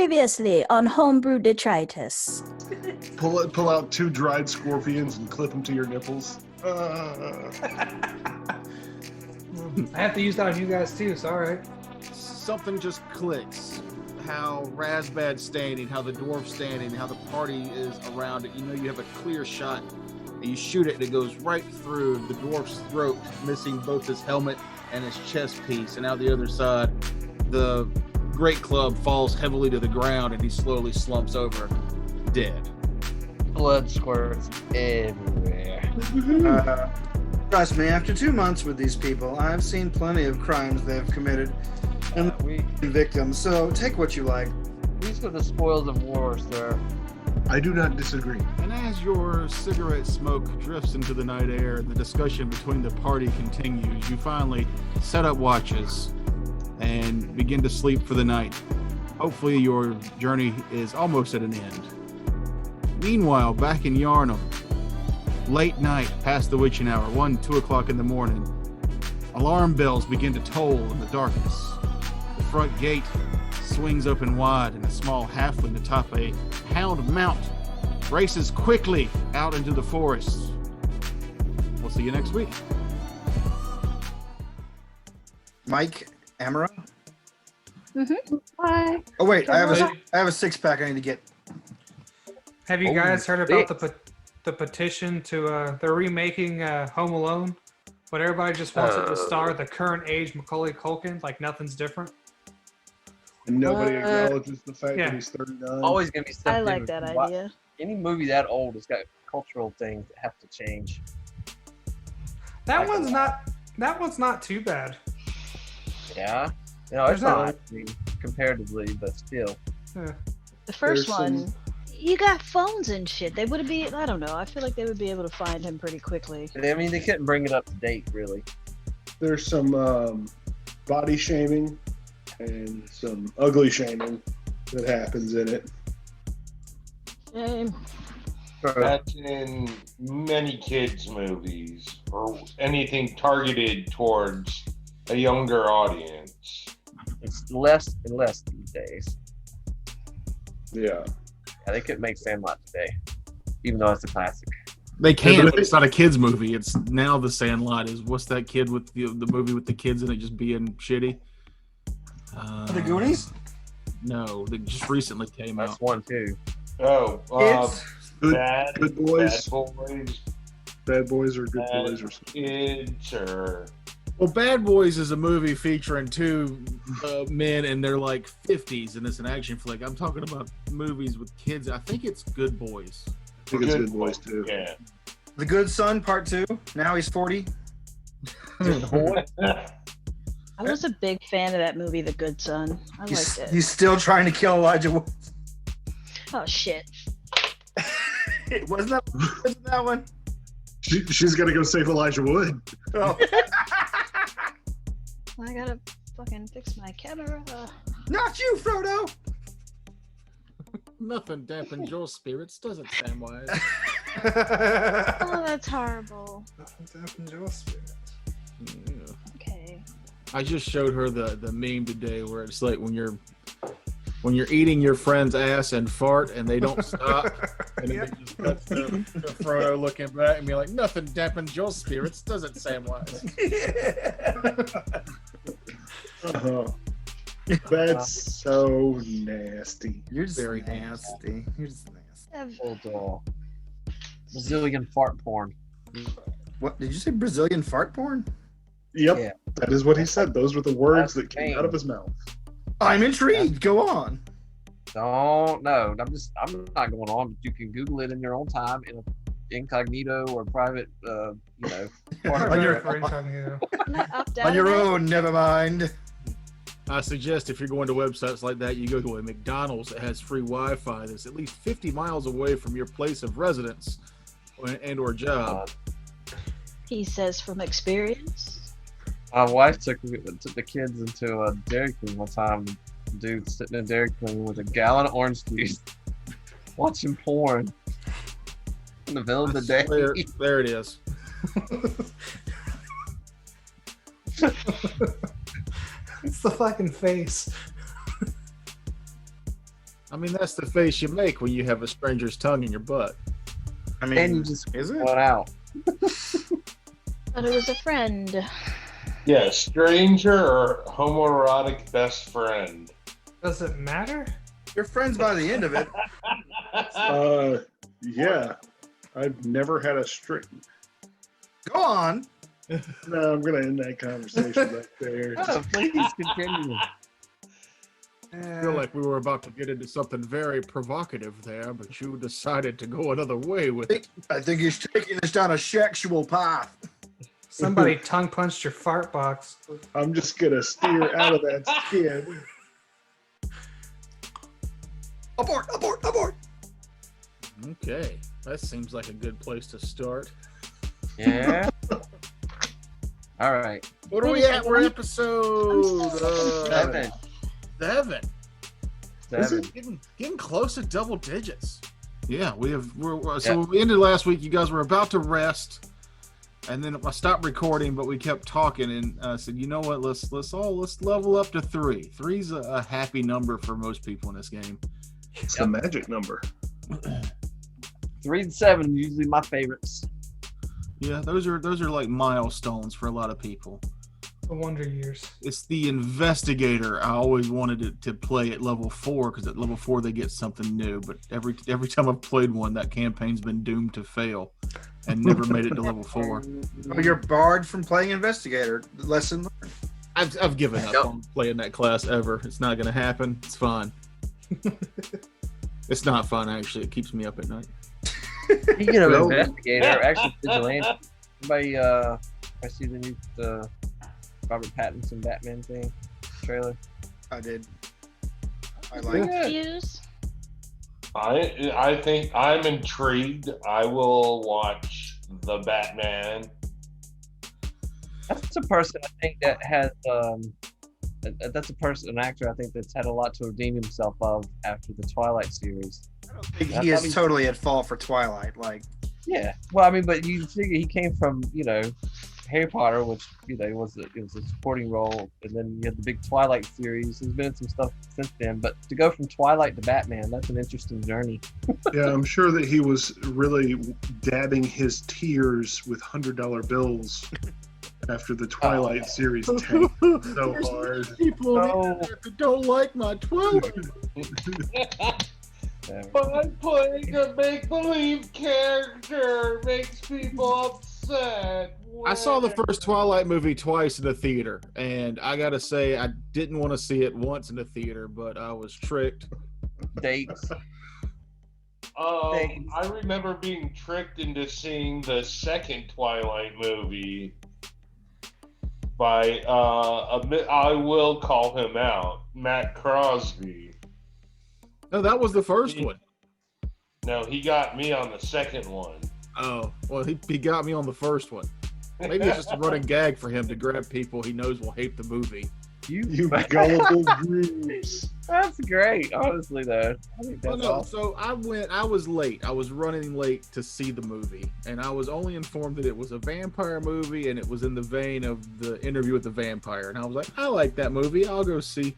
Previously on HomeBrew Detritus. Pull out 2 dried scorpions and clip them to your nipples. I have to use that on you guys too, so alright. Something just clicks. How Razbad's standing, how the dwarf's standing, how the party is around it. You know you have a clear shot. And you shoot it and it goes right through the dwarf's throat, missing both his helmet and his chest piece. And out the other side, the great club falls heavily to the ground and he slowly slumps over, dead. Blood squirts everywhere. Trust me, after 2 months with these people, I've seen plenty of crimes they've committed and victims, so take what you like. These were the spoils of war, sir. I do not disagree. And as your cigarette smoke drifts into the night air and the discussion between the party continues, you finally set up watches and begin to sleep for the night. Hopefully your journey is almost at an end. Meanwhile, back in Yarnum, late night, past the witching hour, 2 o'clock in the morning, alarm bells begin to toll in the darkness. The front gate swings open wide and a small halfling atop a hound mount races quickly out into the forest. We'll see you next week. Mike Amara? Bye. Oh wait, I have a 6-pack I need to get. Have you guys heard about the petition to they're remaking Home Alone? But everybody just wants it to star the current age Macaulay Culkin, like nothing's different. And nobody acknowledges the fact that he's 39. Always gonna be something. I like that idea. Any movie that old has got cultural things that have to change. That one's not too bad. Yeah, you know, it's not comparatively, but still. Yeah. The first one, you got phones and shit. They would be, I don't know, I feel like they would be able to find him pretty quickly. I mean, they couldn't bring it up to date, really. There's some body shaming and some ugly shaming that happens in it. That's in many kids' movies or anything targeted towards a younger audience. It's less and less these days. Yeah. Yeah, they couldn't make Sandlot today, even though it's a classic. They can, but it's not a kids movie. It's now the Sandlot is what's that kid with the movie with the kids in it just being shitty? The Goonies? No, that just recently came out. That's one too. Oh, Good Boys. Bad Boys. Bad Boys or Good Boys or something. Kids or... Well, Bad Boys is a movie featuring 2 men in their like 50s, and it's an action flick. I'm talking about movies with kids. I think it's Good Boys. I think it's Good Boys too. Yeah. The Good Son, Part 2. Now he's 40. I was a big fan of that movie, The Good Son. I liked it. He's still trying to kill Elijah Wood. Oh, shit. Wasn't that one? She's got to go save Elijah Wood. Oh. I gotta fucking fix my camera. Not you, Frodo! Nothing dampens your spirits, does it, Samwise? Oh, that's horrible. Nothing dampens your spirits. Yeah. Okay. I just showed her the meme today where it's like when you're eating your friend's ass and fart and they don't stop, and then it just cuts to Frodo looking back and be like, "Nothing dampens your spirits, does it, Samwise?" That's so nasty. You're just Very nasty. You're just nasty. Old Brazilian fart porn. What did you say? Brazilian fart porn? Yep, Yeah. that is what he said. Those were the words That's that came out of his mouth. I'm intrigued. Go on. Don't know. I'm not going on. But you can Google it in your own time in a incognito or private, On your- For incognito. On your own, never mind. I suggest if you're going to websites like that, you go to a McDonald's that has free Wi-Fi that's at least 50 miles away from your place of residence and or job. He says from experience. My wife took the kids into a Dairy Queen one time. Dude sitting in Dairy Queen with a gallon of orange juice, watching porn in the middle of the day. There it is. It's the fucking face. I mean, that's the face you make when you have a stranger's tongue in your butt. I mean, And you just is it? went out. But it was a friend. Yeah, stranger or homoerotic best friend. Does it matter? You're friends by the end of it. Yeah. I've never had a straight. Go on. No, I'm gonna end that conversation right there. Oh, please continue. I feel like we were about to get into something very provocative there, but you decided to go another way with it. I think he's taking us down a sexual path. Somebody tongue punched your fart box. I'm just gonna steer out of that skin. Abort! Abort! Abort! Okay, that seems like a good place to start. Yeah. All right. What are we at? We're episode 7. 7. Is it? Getting close to double digits. Yeah, we ended last week. You guys were about to rest, and then I stopped recording, but we kept talking, and I said, you know what? Let's level up to 3. 3's a happy number for most people in this game. It's the magic number. 3 and 7 usually my favorites. Yeah, those are like milestones for a lot of people. The Wonder Years. It's the investigator. I always wanted it to play at level 4 because at level 4 they get something new. But every time I've played one, that campaign's been doomed to fail and never made it to level 4. Oh, you're barred from playing investigator. Lesson learned. I've given up on playing that class ever. It's not going to happen. It's fun. It's not fun, actually. It keeps me up at night. Speaking of investigator, actually vigilante. Anybody I see the new Robert Pattinson Batman thing trailer? I did. I like it. Views. I think I'm intrigued. I will watch the Batman. That's a person I think that has an actor I think that's had a lot to redeem himself of after the Twilight series. I don't think he is totally at fault for Twilight. Like, yeah, well, I mean, but you figure he came from Harry Potter, which it was a supporting role, and then you had the big Twilight series. He's been in some stuff since then, but to go from Twilight to Batman, that's an interesting journey. Yeah, I'm sure that he was really dabbing his tears with $100 bills after the Twilight series tanked so hard. People that don't like my Twilight. But playing a make-believe character makes people upset. I saw the first Twilight movie twice in the theater, and I gotta say, I didn't want to see it once in the theater, but I was tricked. Dates. I remember being tricked into seeing the second Twilight movie by I will call him out, Matt Crosby. No, that was the first one. No, he got me on the second one. Oh, well, he got me on the first one. Maybe it's just a running gag for him to grab people he knows will hate the movie. You gullible grooves. That's great, honestly, though. I think that's awesome. So I was late. I was running late to see the movie, and I was only informed that it was a vampire movie, and it was in the vein of the Interview with the Vampire. And I was like, I like that movie. I'll go see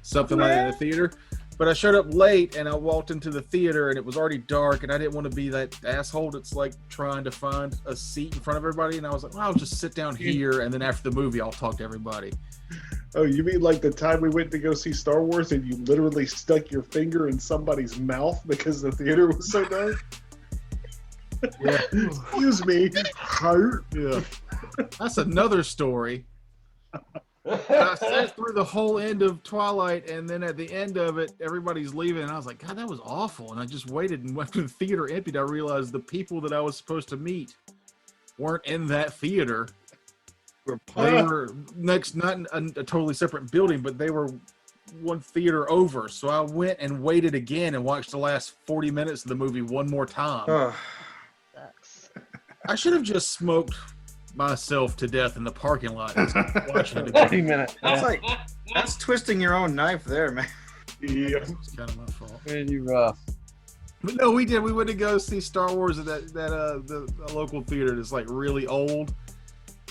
something like that in the theater. But I showed up late, and I walked into the theater, and it was already dark, and I didn't want to be that asshole that's like trying to find a seat in front of everybody. And I was like, well, I'll just sit down here, and then after the movie, I'll talk to everybody. Oh, you mean like the time we went to go see Star Wars and you literally stuck your finger in somebody's mouth because the theater was so dark? Yeah. Excuse me. Yeah. That's another story. I sat through the whole end of Twilight, and then at the end of it, everybody's leaving, and I was like, God, that was awful. And I just waited, and after the theater emptied, I realized the people that I was supposed to meet weren't in that theater. They were next, not in a totally separate building, but they were one theater over. So I went and waited again and watched the last 40 minutes of the movie one more time. Sucks. I should have just smoked myself to death in the parking lot. Watching it 30 again. minutes. that's like that's twisting your own knife there, man. Yeah. It's kind of my fault. Pretty rough. But no, we did. We went to go see Star Wars at the local theater that's like really old.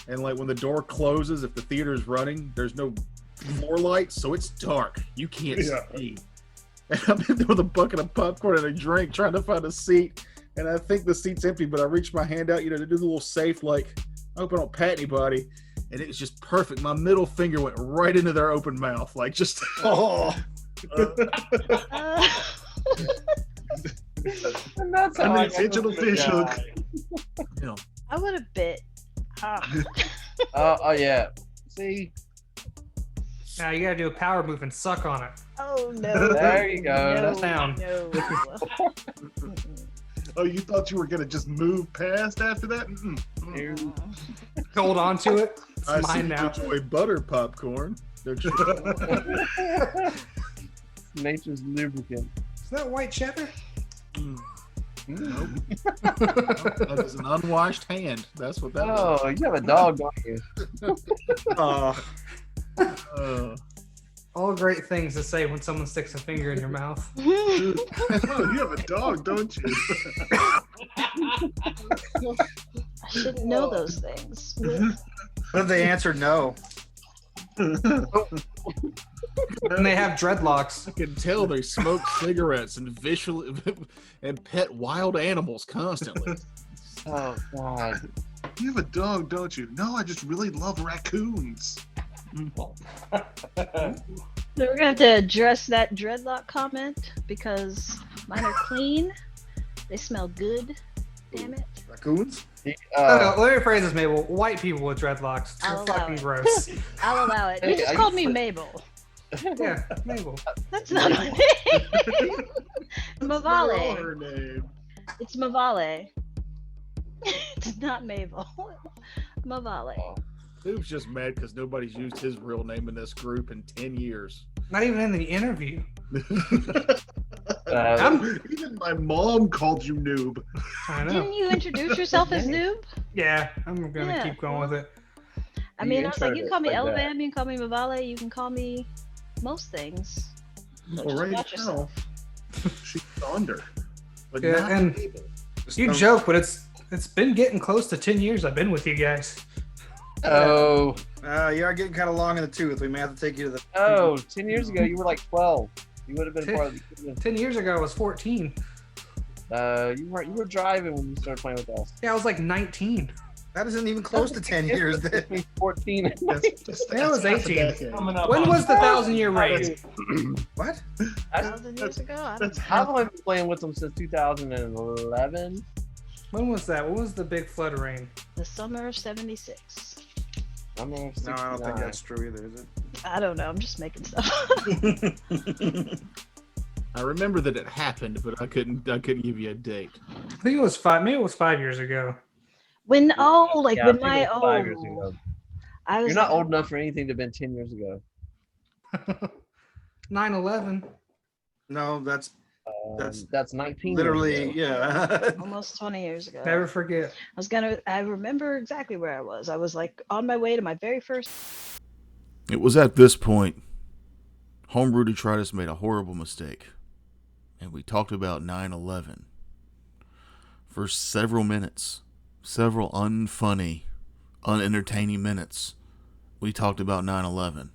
And like when the door closes, if the theater's running, there's no floor lights, so it's dark. You can't see. And I'm in there with a bucket of popcorn and a drink trying to find a seat. And I think the seat's empty, but I reach my hand out, to do the little safe, like, I hope I don't pat anybody. And it was just perfect. My middle finger went right into their open mouth. Like, just, oh. And that's how I Unintentional fish hook. I would have bit. Oh yeah. See, Now you gotta do a power move and suck on it. Oh no. there you go. No, That's down. no. Oh, you thought you were gonna just move past after that? Hold on to it. It's I mine see now. you enjoy butter popcorn. They're just, Nature's lubricant. Is that white cheddar? nope. That is an unwashed hand. That's what that is. Oh, you have a dog, don't you? All great things to say when someone sticks a finger in your mouth. Oh, you have a dog, don't you? I shouldn't know those things. What if they answer no? And they have dreadlocks. I can tell they smoke cigarettes and and pet wild animals constantly. Oh God. You have a dog, don't you? No, I just really love raccoons. So we're gonna have to address that dreadlock comment because mine are clean. They smell good. Damn it. Raccoons? Let me rephrase this, Mabel. White people with dreadlocks. They're I'll allow fucking it. gross. I'll allow it. Hey, You just I called used me to- Mabel. Yeah, Mabel. That's not my name. All Mavale. her name. It's Mavale. It's not Mabel. Mavale. Dude's just mad because nobody's used his real name in this group in 10 years. Not even in the interview. Even my mom called you noob. I know. Didn't you introduce yourself as Noob? Yeah, I'm gonna Yeah, keep going with it. I You mean, I was like, introed you it can call me like that. Elvam, you can call me Mavale, you can call me most things. So Well, just right watch now, yourself. she's Sonder. But Yeah, not and Mabel. you joke, but it's been getting close to 10 years I've been with you guys. Oh, You are getting kind of long in the tooth. We may have to take you to the. 10 years ago you were like 12. You would have been part of the. 10 years ago I was 14. You were driving when you started playing with us. Yeah, I was like 19. That isn't even close to 10 years. It was 14. Yeah, I was half a 18. decade. Coming up When on was the 12. 1,000-year reign? What? 1,000 years ago? I don't That's know. I've only been playing with them since 2011. When was that? When was the big flood rain? The summer of 76. I'm No, I don't think that's true either, is it? I don't know. I'm just making stuff. I remember that it happened, but I couldn't give you a date. I think it was 5. Maybe it was 5 years ago. When Yeah, I when think my it was 5 years ago. I was You're not old enough for anything to have been 10 years ago. 9/11. No, that's That's 19. literally, years ago. yeah. almost 20 years ago. Never forget. I remember exactly where I was. I was like on my way to my very first. It was at this point, HomeBrew Detritus made a horrible mistake, and we talked about 9/11 for several minutes, several unfunny, unentertaining minutes. We talked about 9/11.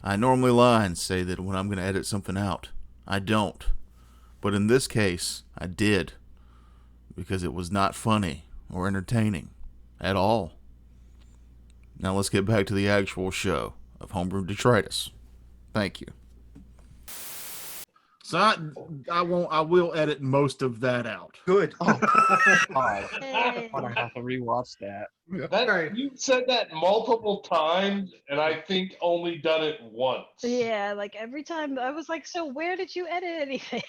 I normally lie and say that when I'm going to edit something out, I don't. But in this case, I did, because it was not funny or entertaining at all. Now let's get back to the actual show of HomeBrew Detritus. Thank you. So I will edit most of that out. Good. God, Hey. I'm gonna have to rewatch that. Right. You said that multiple times, and I think only done it once. Yeah, like every time I was like, so where did you edit anything?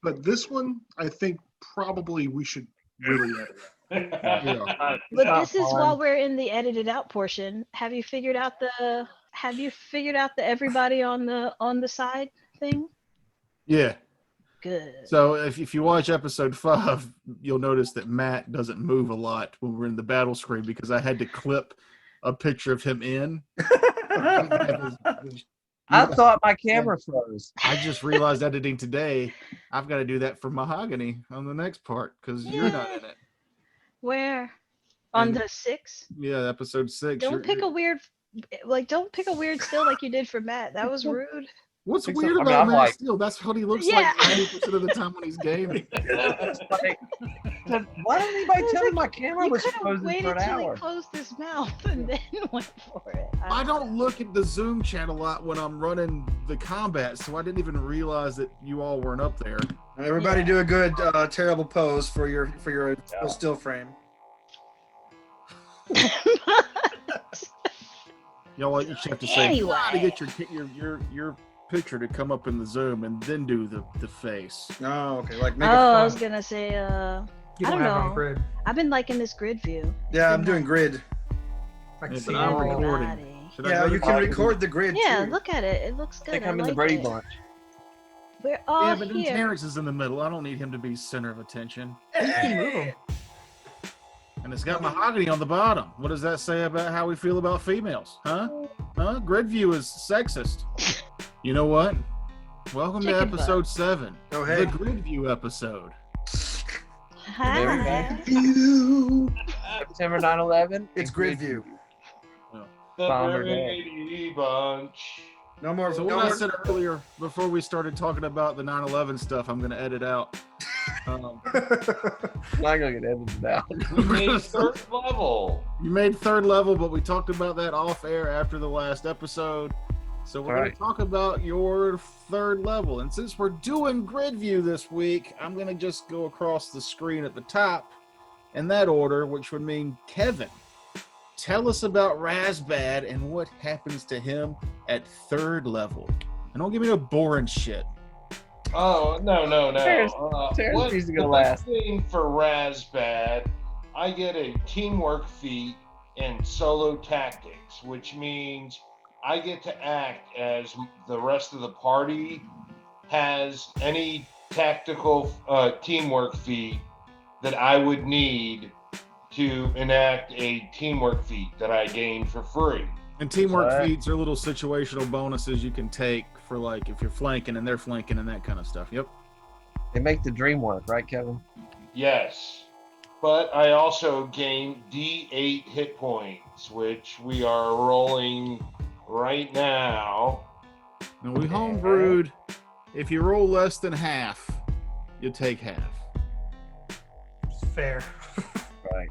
But this one, I think probably we should really edit. Yeah. But this is while we're in the edited out portion. Have you figured out the everybody on the side thing? Yeah. Good. So if you watch episode 5, you'll notice that Matt doesn't move a lot when we're in the battle screen because I had to clip a picture of him in. I thought my camera froze. I just realized editing today, I've got to do that for Mahogany on the next part because you're not in it. Where? On And- the 6? Yeah, episode 6. Don't pick a weird still like you did for Matt. That was rude. What's think so. weird I mean, about I'm Man like- of Steel? That's what he looks Yeah. like 90% of the time when he's gaming. It's like, why didn't anybody tell me my camera You was could have frozen for waited an till he hour? closed his mouth and then went for it. I don't look at the Zoom chat a lot when I'm running the combat, so I didn't even realize that you all weren't up there. Everybody Yeah. do a good terrible pose for your still frame. Y'all each have to say Anyway. to get your picture to come up in the Zoom and then do the face. Oh, okay. Like make I it was fun. gonna say, You I don't don't have it on know. grid. I've been liking this grid view. Yeah, I'm Good doing night. grid. I can Yeah, see but I'm you. recording. Everybody. Should I Yeah, go to you can the- record the grid Yeah, too. look at it. It looks good. They come I in the like Brady it. Bunch. We're all Yeah, but then here. Terrence is in the middle. I don't need him to be center of attention. You can move them. And it's got mahogany on the bottom. What does that say about how we feel about females? Huh? Grid view is sexist. You know what? Welcome to Chicken episode 7. Oh, hey. The grid view episode. Very Hi. September 9/11. It's grid view. The Bomber Day. Brady Bunch. No more. So no what I more. said earlier, before we started talking about the 9/11 stuff, I'm going to edit out. I'm not gonna get edited out. We made third level. You made third level, but we talked about that off air after the last episode. So we're going Right. to talk about your third level. And since we're doing grid view this week, I'm going to just go across the screen at the top in that order, which would mean Kevin. Tell us about Razbad and what happens to him at third level. And don't give me no boring shit. Oh, no. Terrence What needs to go the last. thing for Razbad, I get a teamwork feat and solo tactics, which means I get to act as the rest of the party has any tactical teamwork feat that I would need to enact a teamwork feat that I gain for free. And teamwork What? feats are little situational bonuses you can take for, like, if you're flanking and they're flanking and that kind of stuff. Yep. They make the dream work, right, Kevin? Yes. But I also gain D8 hit points, which we are rolling right now. Now, we homebrewed. If you roll less than half, you take half. Fair. Right.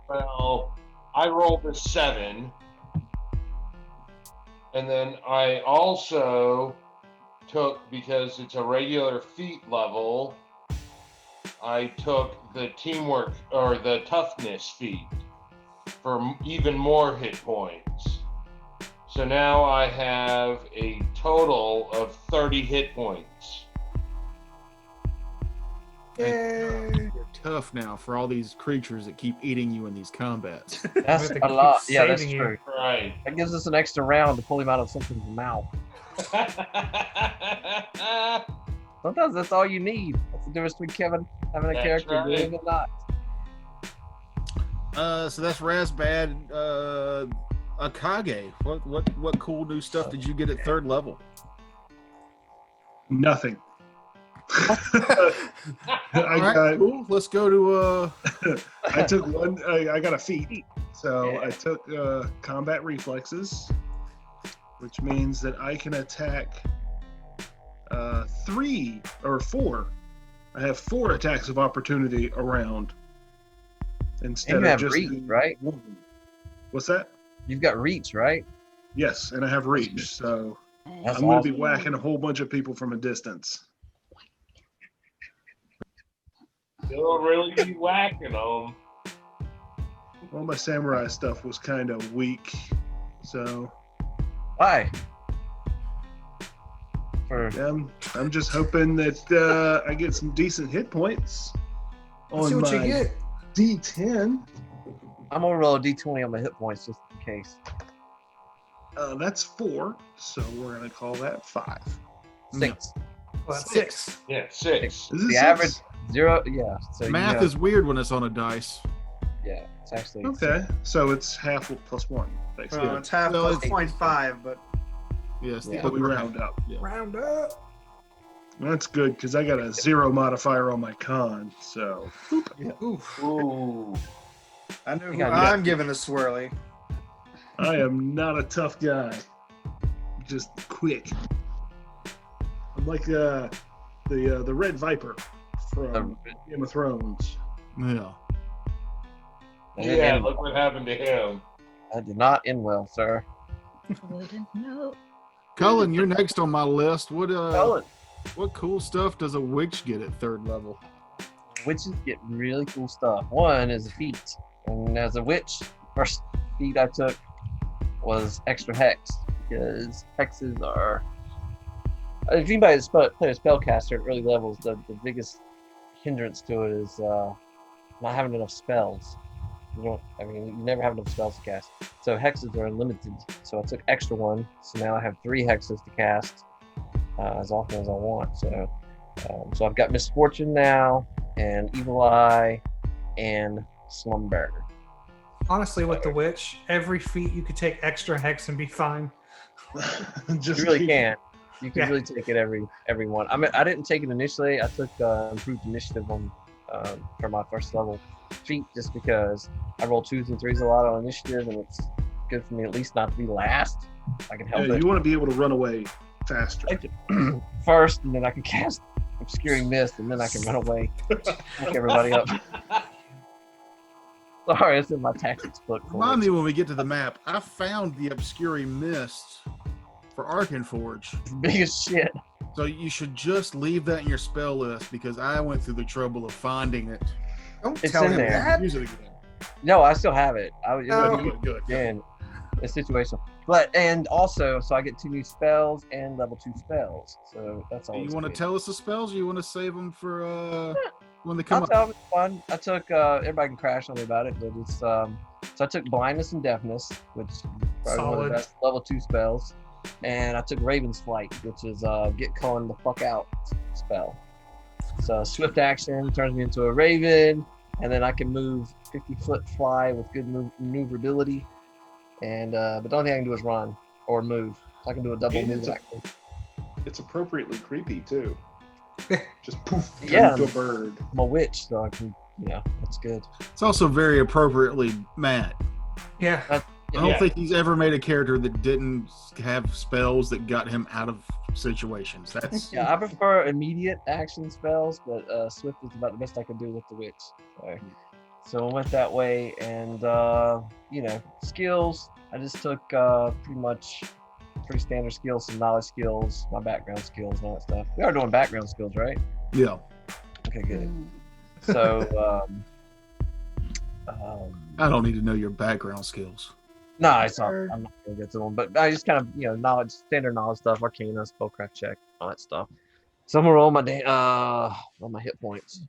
Well, I rolled a 7. And then I also took, because it's a regular feat level, I took the teamwork or the toughness feat for even more hit points. So now I have a total of 30 hit points. You're tough now for all these creatures that keep eating you in these combats. That's They a keep lot. Yeah, that's saving you. true. Right. That gives us an extra round to pull him out of something's mouth. Sometimes that's all you need. That's the difference between Kevin having a That's character right. doing and not. So that's Razbad. Akage. What cool new stuff did you get at third level? Nothing. All right, cool. Let's go to I took one. I got a feat, so I took combat reflexes, which means that I can attack 3 or 4. I have 4 attacks of opportunity around instead And you of have just reach, right? one. What's that? You've got reach, right? Yes, and I have reach, so That's I'm going to awesome. be whacking a whole bunch of people from a distance. You'll really be whacking them. All my samurai stuff was kind of weak, so Why? For I'm just hoping that I get some decent hit points Let's on see what you my get. D10. I'm gonna roll a d20 on my hit points just in case. That's 4, so we're gonna call that 5. 6. Well, that's 6. Yeah, 6. Is it The 6? average 0. Yeah. So math is weird when it's on a dice. Yeah. It's actually Okay, so it's half plus 1, basically. Well, it's half So plus it's- 0.5, but Yes, Yeah. But we round up. Round up. That's good because I got a 0 modifier on my con, so Ooh. I know who got I'm giving a swirly. I am not a tough guy. Just quick. like the Red Viper from Game of Thrones. Yeah. Yeah, look what happened to him. That did not end well, sir. Wouldn't know. Cullen, you're next on my list. Cullen. What cool stuff does a witch get at 3rd level? Witches get really cool stuff. One is a feat. And as a witch, first feat I took was extra hex, because hexes are... If anybody has played a spellcaster at early levels, the biggest hindrance to it is not having enough spells. You never have enough spells to cast. So hexes are unlimited. So I took extra one. So now I have 3 hexes to cast as often as I want. So I've got Misfortune now, and Evil Eye, and Slumber. Honestly, with the witch, every feat you could take extra hex and be fine. You really can. You can really take it every one. I mean, I didn't take it initially. I took improved initiative on for my first level feat, just because I roll 2s and 3s a lot on initiative, and it's good for me at least not to be last. I can help it. You want to be able to run away faster. First, and then I can cast Obscuring Mist, and then I can run away, fuck everybody up. Sorry, it's in my tactics book. Remind me when we get to the map. I found the Obscuring Mist for Arkenforge. It's big as shit. So you should just leave that in your spell list, because I went through the trouble of finding it. Don't It's tell in him there. that. Use it again. No, I still have it. Good. Again, it's situational. But, and also, so I get 2 new spells and level 2 spells. So that's all. You want to tell us the spells, or you want to save them for when they come I'll up? tell them it's fun. I took, everybody can crash on me about it, but it's, so I took Blindness and Deafness, which is probably one of the Solid. best level 2 spells. And I took Raven's Flight, which is get Cullen the fuck out spell. So swift action turns me into a raven, and then I can move 50-foot fly with good maneuverability. And but the only thing I can do is run or move. So I can do a double move action. It's appropriately creepy too. Just poof, turn Yeah. into a bird. I'm a witch, so I can, that's good. It's also very appropriately Matt. Yeah. I don't think he's ever made a character that didn't have spells that got him out of situations. That's Yeah, I prefer immediate action spells, but swift is about the best I can do with the witch. So I went that way, and skills. I just took pretty standard skills, some knowledge skills, my background skills, and all that stuff. We are doing background skills, right? yeah. Okay, good. So I don't need to know your background skills. no, I'm not gonna get to them, but I just kind of knowledge, standard knowledge stuff, Arcana, spellcraft check, all that stuff. So I'm gonna roll my hit points.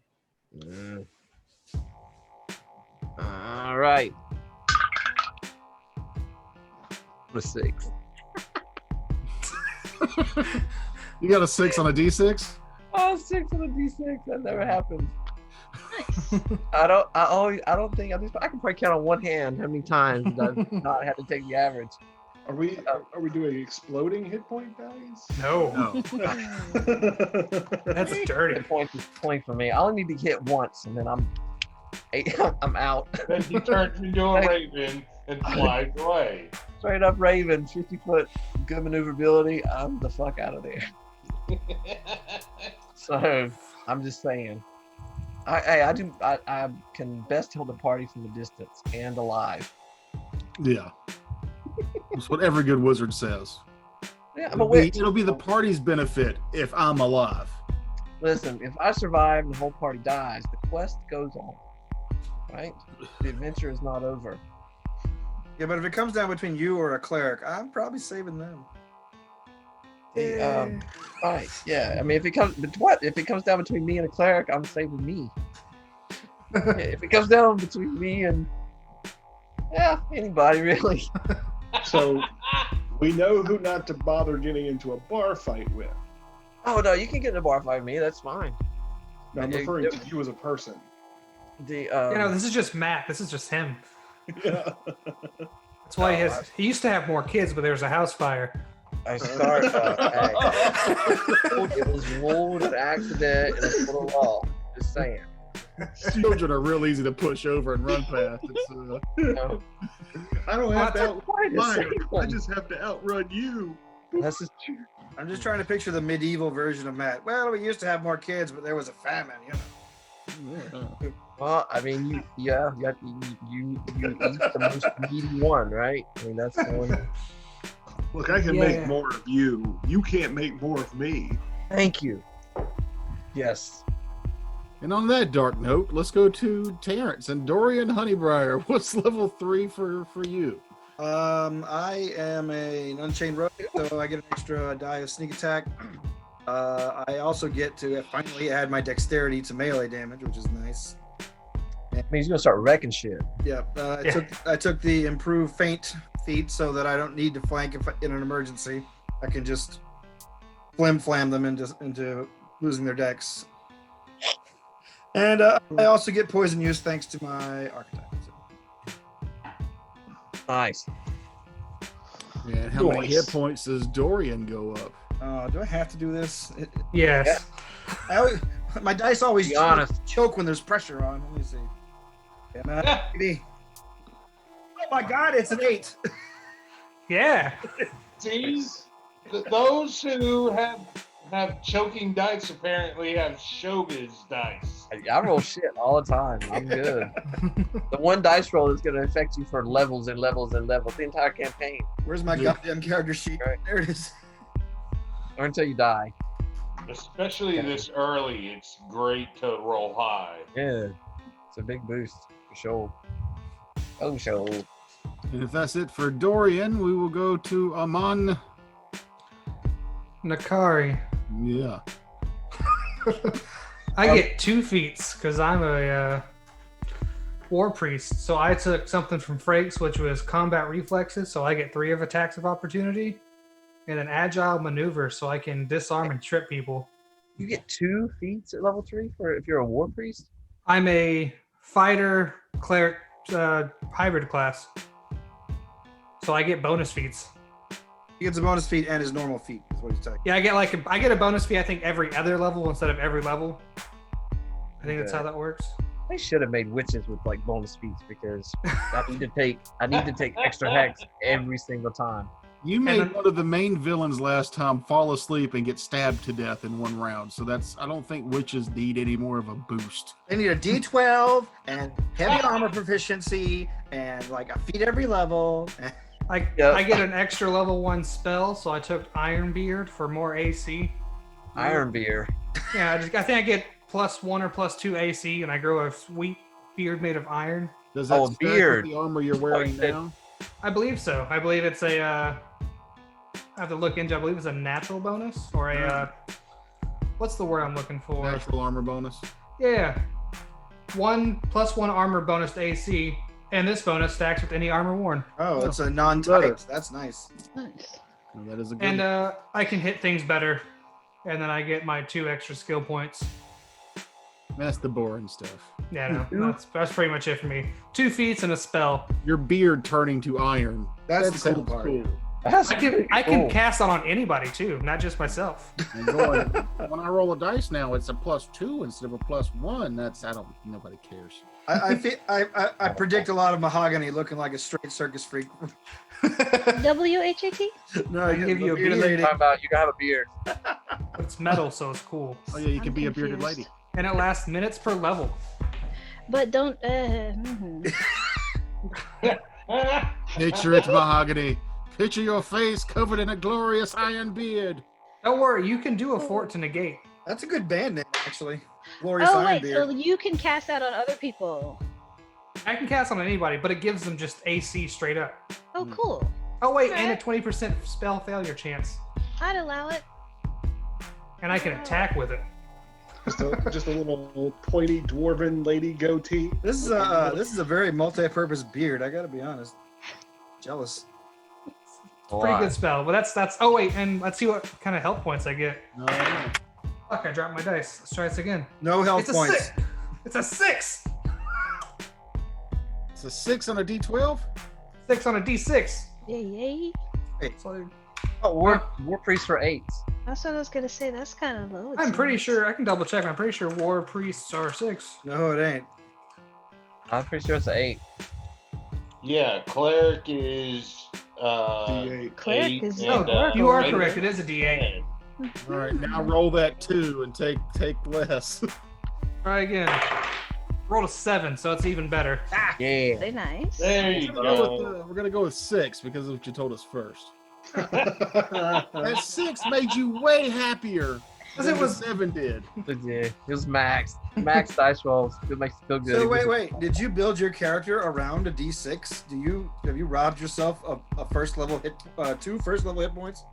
All right. A 6. You got a 6 on a D6? Oh, 6 on a D6. That never happened. Nice. I can probably count on one hand how many times I've not had to take the average. Are we doing exploding hit point values? No. No. That's dirty. Hit points is 20 for me. I only need to hit once, and then I'm out. Then he turns into a raven and flies away. Straight up Raven, 50-foot, good maneuverability. I'm the fuck out of there. So I'm just saying. I can best hold the party from a distance and alive. Yeah. That's what every good wizard says. Yeah, I'm a witch. It'll be the party's benefit if I'm alive. Listen, if I survive and the whole party dies, the quest goes on. Right? The adventure is not over. Yeah, but if it comes down between you or a cleric, I'm probably saving them. Right. Yeah. I mean, if it comes down between me and a cleric, I'm saving me. If it comes down between me and anybody really. So we know who not to bother getting into a bar fight with. Oh no, you can get in a bar fight with me. That's fine. I'm referring to you as a person. This is just Matt. This is just him. Yeah. That's why he used to have more kids, but there was a house fire. I start. It was ruled an accident and it's for the law. Just saying. Children are real easy to push over and run past. I don't have to outrun fire. I one. just have to outrun you. This is true. I'm just trying to picture the medieval version of Matt. Well, we used to have more kids, but there was a famine, you know. Well, I mean, you eat the most needy one, right? I mean, that's the one. Look, I can make more of you. You can't make more of me. Thank you. Yes. And on that dark note, let's go to Terrence and Dorian Honeybriar. What's level 3 for you? I am an Unchained Rogue, so I get an extra die of sneak attack. I also get to finally add my dexterity to melee damage, which is nice. It means you're gonna start wrecking shit. Yeah, I took the improved feint feat so that I don't need to flank in an emergency. I can just flam them into losing their dex. And I also get poison use thanks to my archetype. So. Nice. Yeah, and how many hit points does Dorian go up? Do I have to do this? Yes. My dice always Be honest. choke when there's pressure on. Let me see. Oh my God, it's an 8. Yeah. See, those who have choking dice apparently have showbiz dice. I roll shit all the time. I'm good. The one dice roll is going to affect you for levels and levels and levels the entire campaign. Where's my goddamn character sheet? Right. There it is. Or until you die. Especially this early, it's great to roll high. Yeah. It's a big boost for sure. Oh, sure. And if that's it for Dorian, we will go to Aman. Nakari. Yeah. I get 2 feats because I'm a war priest. So I took something from Frakes, which was combat reflexes. So I get 3 of attacks of opportunity, and an agile maneuver, so I can disarm and trip people. You get 2 feats at level 3 for if you're a war priest? I'm a fighter cleric hybrid class, so I get bonus feats. He gets a bonus feat and his normal feat, is what he's saying. Yeah, I get a bonus feat. I think every other level instead of every level. I think that's how that works. I should have made witches with like bonus feats because I need to take extra hex every single time. You made one of the main villains last time fall asleep and get stabbed to death in one round. So I don't think witches need any more of a boost. They need a D12 and heavy armor proficiency and like a feat every level. I get an extra level 1 spell, so I took Iron Beard for more AC. Iron Beard. Yeah, I think I get +1 or +2 AC, and I grow a sweet beard made of iron. Does that stack beard with the armor you're wearing now? I believe so. I believe it's a. I have to look into. I believe it's a natural bonus or a. What's the word I'm looking for? Natural armor bonus. Yeah, 1+1 armor bonus to AC, and this bonus stacks with any armor worn. Oh, it's a non-type. That's nice. Nice. Oh, that is a good. And I can hit things better, and then I get my 2 extra skill points. That's the boring stuff. Yeah, no, that's pretty much it for me. 2 feats and a spell. Your beard turning to iron. That's That the cool sounds part. cool. I can cast that on anybody too, not just myself. And going, when I roll a dice now, it's a +2 instead of a +1. Nobody cares. I predict a lot of mahogany looking like a straight circus freak. WHAT? No, I give you a bearded beard. lady. Talking about you gotta have a beard. It's metal, so it's cool. Oh yeah, you can I'm be a bearded confused. lady. And it lasts minutes per level. But don't. Picture it, mahogany. Picture your face covered in a glorious iron beard. Don't worry, you can do a fort to negate. That's a good band name, actually. Glorious Oh Iron wait, Beard. so you can cast that on other people. I can cast on anybody, but it gives them just AC straight up. Oh, cool. Oh wait, and a Alright. 20% spell failure chance. I'd allow it. And I can attack with it. Just a little pointy dwarven lady goatee. This is a very multi-purpose beard. I gotta be honest. Jealous. Pretty good spell, but that's. Oh wait, and let's see what kind of health points I get. Oh, yeah. Fuck, I dropped my dice. Let's try this again. No health It's a points. 6. It's a 6. It's a 6 on a D12. 6 on a D6. Yay. So Oh, war priest for 8. That's what I was gonna say. That's kind of low. it I'm pretty seems. sure. I can double check. I'm pretty sure war priests are 6. No, it ain't. I'm pretty sure it's an 8. Yeah, cleric is D8. Cleric 8 is- and, no, You are regular correct. It is a D8. 10. All right, now roll that 2 and take less. Try again. Rolled a 7, so it's even better. Yeah. Very nice. There you go. We're gonna go with 6 because of what you told us first. That 6 made you way happier than it was- the 7 did. Yeah, it was max. Max dice rolls. It makes you feel good. So wait. Did you build your character around a D6? Have you robbed yourself of a first level hit, 2 first level hit points?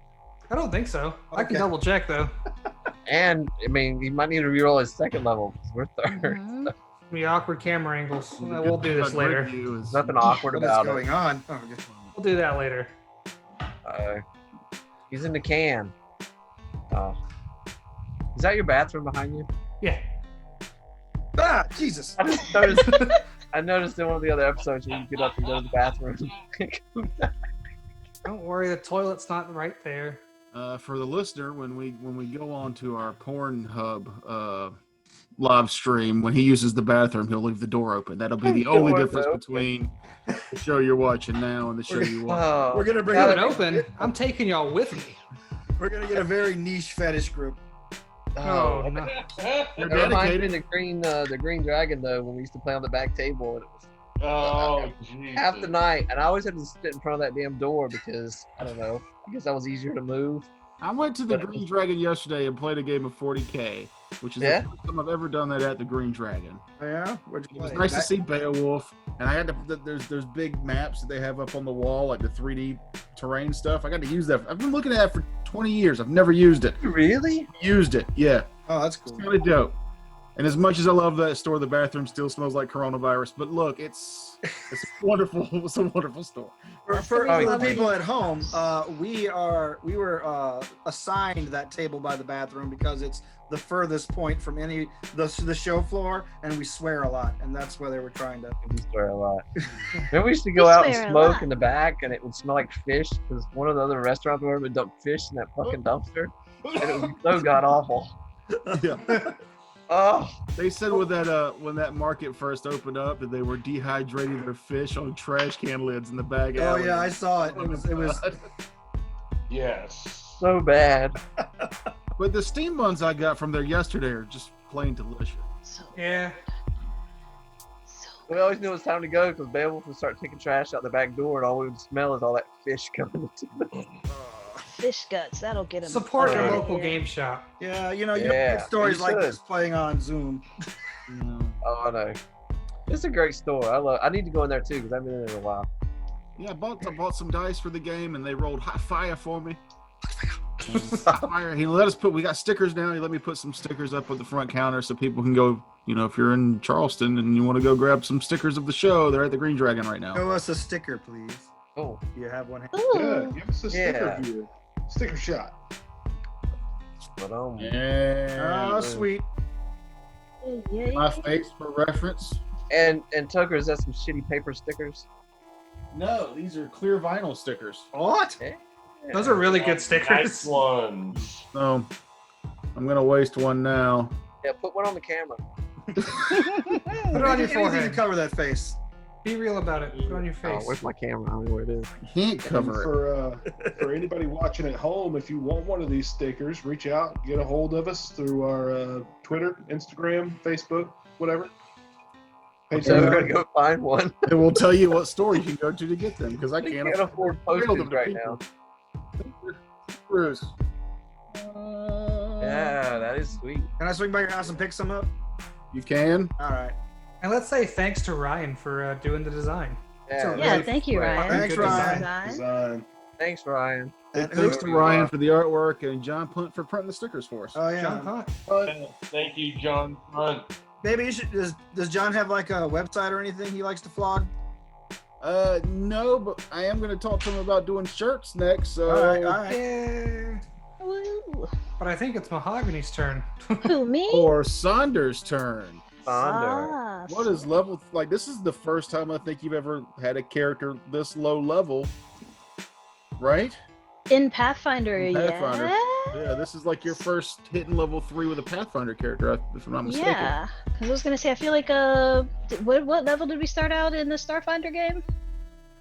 I don't think so. I can Okay. double check though. And I mean, you might need to reroll his second level. 'Cause we're third. Mhm. The awkward camera angles. We'll do this later. There's nothing awkward What is about going it. on? Oh, okay. We'll do that later. He's in the can. Oh. Is that your bathroom behind you? Yeah. Ah, Jesus. I just noticed. I noticed in one of the other episodes you get up and go to the bathroom. Don't worry, the toilet's not right there. For the listener, when we go on to our Pornhub live stream, when he uses the bathroom, he'll leave the door open. That'll be the only Door difference open. between the show you're watching now and the show you watch. Oh, We're gonna bring Have up it open. I'm taking y'all with me. We're gonna get a very niche fetish group. Oh, no. You're It reminds me dedicated. of the green dragon though when we used to play on the back table and it was Oh, Jesus. half the night and I always had to sit in front of that damn door because I don't know. I guess that was easier to move. I went to the Green Dragon yesterday and played a game of 40K, which is Yeah? the first time I've ever done that at the Green Dragon. Oh, yeah? Where'd you It was play? nice to see Beowulf, and I had to. There's big maps that they have up on the wall, like the 3D terrain stuff. I got to use that. I've been looking at that for 20 years. I've never used it. Really? Used it, yeah. Oh, that's cool. It's kind of dope. And as much as I love that store, the bathroom still smells like coronavirus. But look, it's wonderful. It's a wonderful store. For Oh, the lovely. people at home, we were assigned that table by the bathroom because it's the furthest point from the show floor, and we swear a lot, and that's why they were trying to. We swear a lot. Then we used to go We out and swear a smoke lot. in the back, and it would smell like fish because one of the other restaurants where would dump fish in that fucking dumpster, and it would be so god awful. Yeah. Oh, They said when that market first opened up that they were dehydrating their fish on trash can lids in the bag. Oh alley. yeah, I saw it. It was Yes. so bad. But the steam buns I got from there yesterday are just plain delicious. So, Yeah. so We always knew it was time to go because Beowulf would start taking trash out the back door, and all we would smell is all that fish coming into fish guts. That'll get him. Support your Yeah. local game shop. yeah, you know, you Yeah, get stories you like should. this playing on Zoom. You know. Oh, I know. It's a great store. I need to go in there too because I haven't been in there in a while. Yeah, I bought some dice for the game, and they rolled hot fire for me. Hot fire. We got stickers now. He let me put some stickers up at the front counter so people can go. You know, if you're in Charleston and you want to go grab some stickers of the show, they're at the Green Dragon right now. Show us a sticker, please. Oh, Do you have one? Ooh. Yeah, give us a sticker Yeah. view. Sticker shot. but Yeah. Oh, sweet. Yeah. My face for reference. and Tucker, is that some shitty paper stickers? No, these are clear vinyl stickers. What? Those are really good Nice stickers. ones. So I'm gonna waste one now. Yeah, put one on the camera. Put it on your Anything to forehead. cover that face. Be real about it. Put it on your Oh, face. where's my camera? I don't know where it is. Can't cover For anybody watching at home, if you want one of these stickers, reach out, get a hold of us through our Twitter, Instagram, Facebook, whatever. Page So we're number. gonna go find one. it. We'll tell you what store you can go to get them because I We can't can't afford mail them postage to right people. now. Bruce. Yeah, that is sweet. Can I swing by your house and pick some up? You can. All right. And let's say thanks to Ryan for doing the design. Yeah, Yeah, really thank you, quick. Ryan. Thanks, Good Ryan. design. Design. thanks, Ryan. And Thanks who- to Ryan for the artwork and John Punt for printing the stickers for us. Oh John yeah. Punt. Thank you, John Hunt. Maybe you should. Does John have like a website or anything he likes to flog? No, but I am going to talk to him about doing shirts next. So All right. All right. Yeah. Woo. But I think it's Mahogany's turn. Who, me? for Sonder's turn. Sonder. Ah, What is level? Like this is the first time I think you've ever had a character this low level, right? in Pathfinder? In Pathfinder. Yeah. Yeah, this is like your first hitting level 3 with a Pathfinder character, if I'm not mistaken. Yeah, because I was gonna say I feel like what level did we start out in the Starfinder game,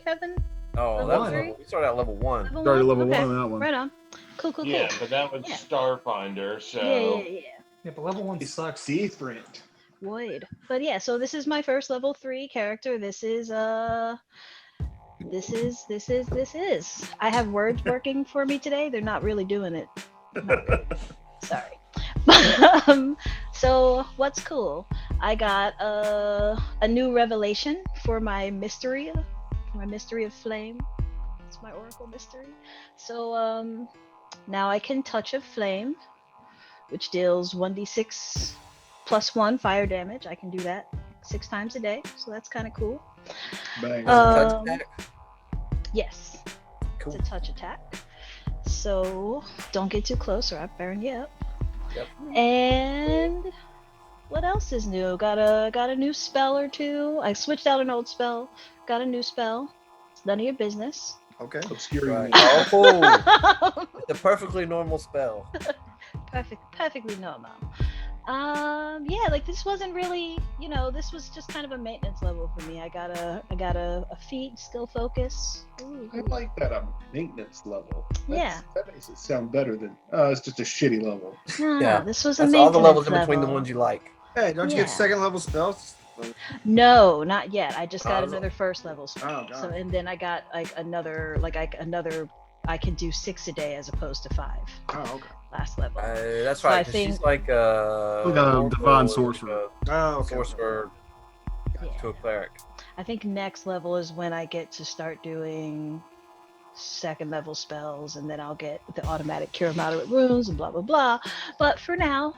Kevin? Oh, Level that was three? level. We started at level 1. Level Started level okay. 1 on that one. Right on. Cool. Yeah, but that was Yeah. Starfinder, so Yeah. Yeah, but level 1 It's sucks. different. Void. But yeah, so this is my first level 3 character. This is. I have words working for me today. They're not really doing it. Not really. Sorry. So what's cool? I got a new revelation for my mystery of flame. It's my oracle mystery. So now I can touch a flame, which deals 1d6 plus 1 fire damage. I can do that 6 times a day, so that's kind of cool. Bang. Touch attack? Yes, Cool. it's a touch attack. So don't get too close or I burn you up. Yep. And what else is new? Got a new spell or two. I switched out an old spell. Got a new spell. It's none of your business. Okay. Obscuring. Right. Right. Oh, the perfectly normal spell. Perfectly normal. Yeah, like this wasn't really, this was just kind of a maintenance level for me. I got a feat, skill focus. Ooh. I like that maintenance level. Yeah. That makes it sound better than it's just a shitty level. No, Yeah, this was a That's maintenance all the levels in between the level. ones you like. Hey, don't you Yeah. get second level spells? No, not yet. I just got Oh. another first level spell. Oh, God. So and then I got another. I can do 6 a day as opposed to 5 Oh, okay. last level. That's So right. I 'Cause think- she's like Like a oracle divine or sorcerer. Oh, a okay. sorcerer Yeah. to a cleric. I think next level is when I get to start doing second level spells, and then I'll get the automatic cure moderate wounds and blah blah blah. But for now,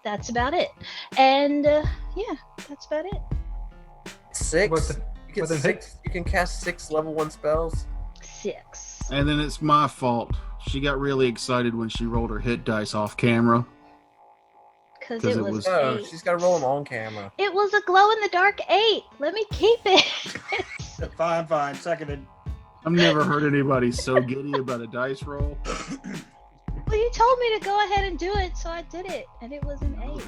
that's about it. And yeah, that's about it. 6. What the- You get what the 6. You can cast 6 level 1 spells. 6. And then it's my fault. She got really excited when she rolled her hit dice off camera. Because 'Cause it it was was- Oh, 8. she's got to roll them on camera. It was a glow in the dark 8. Let me keep it. Fine. Seconded. I've never heard anybody so giddy about a dice roll. Well, you told me to go ahead and do it, so I did it, and it was an 8.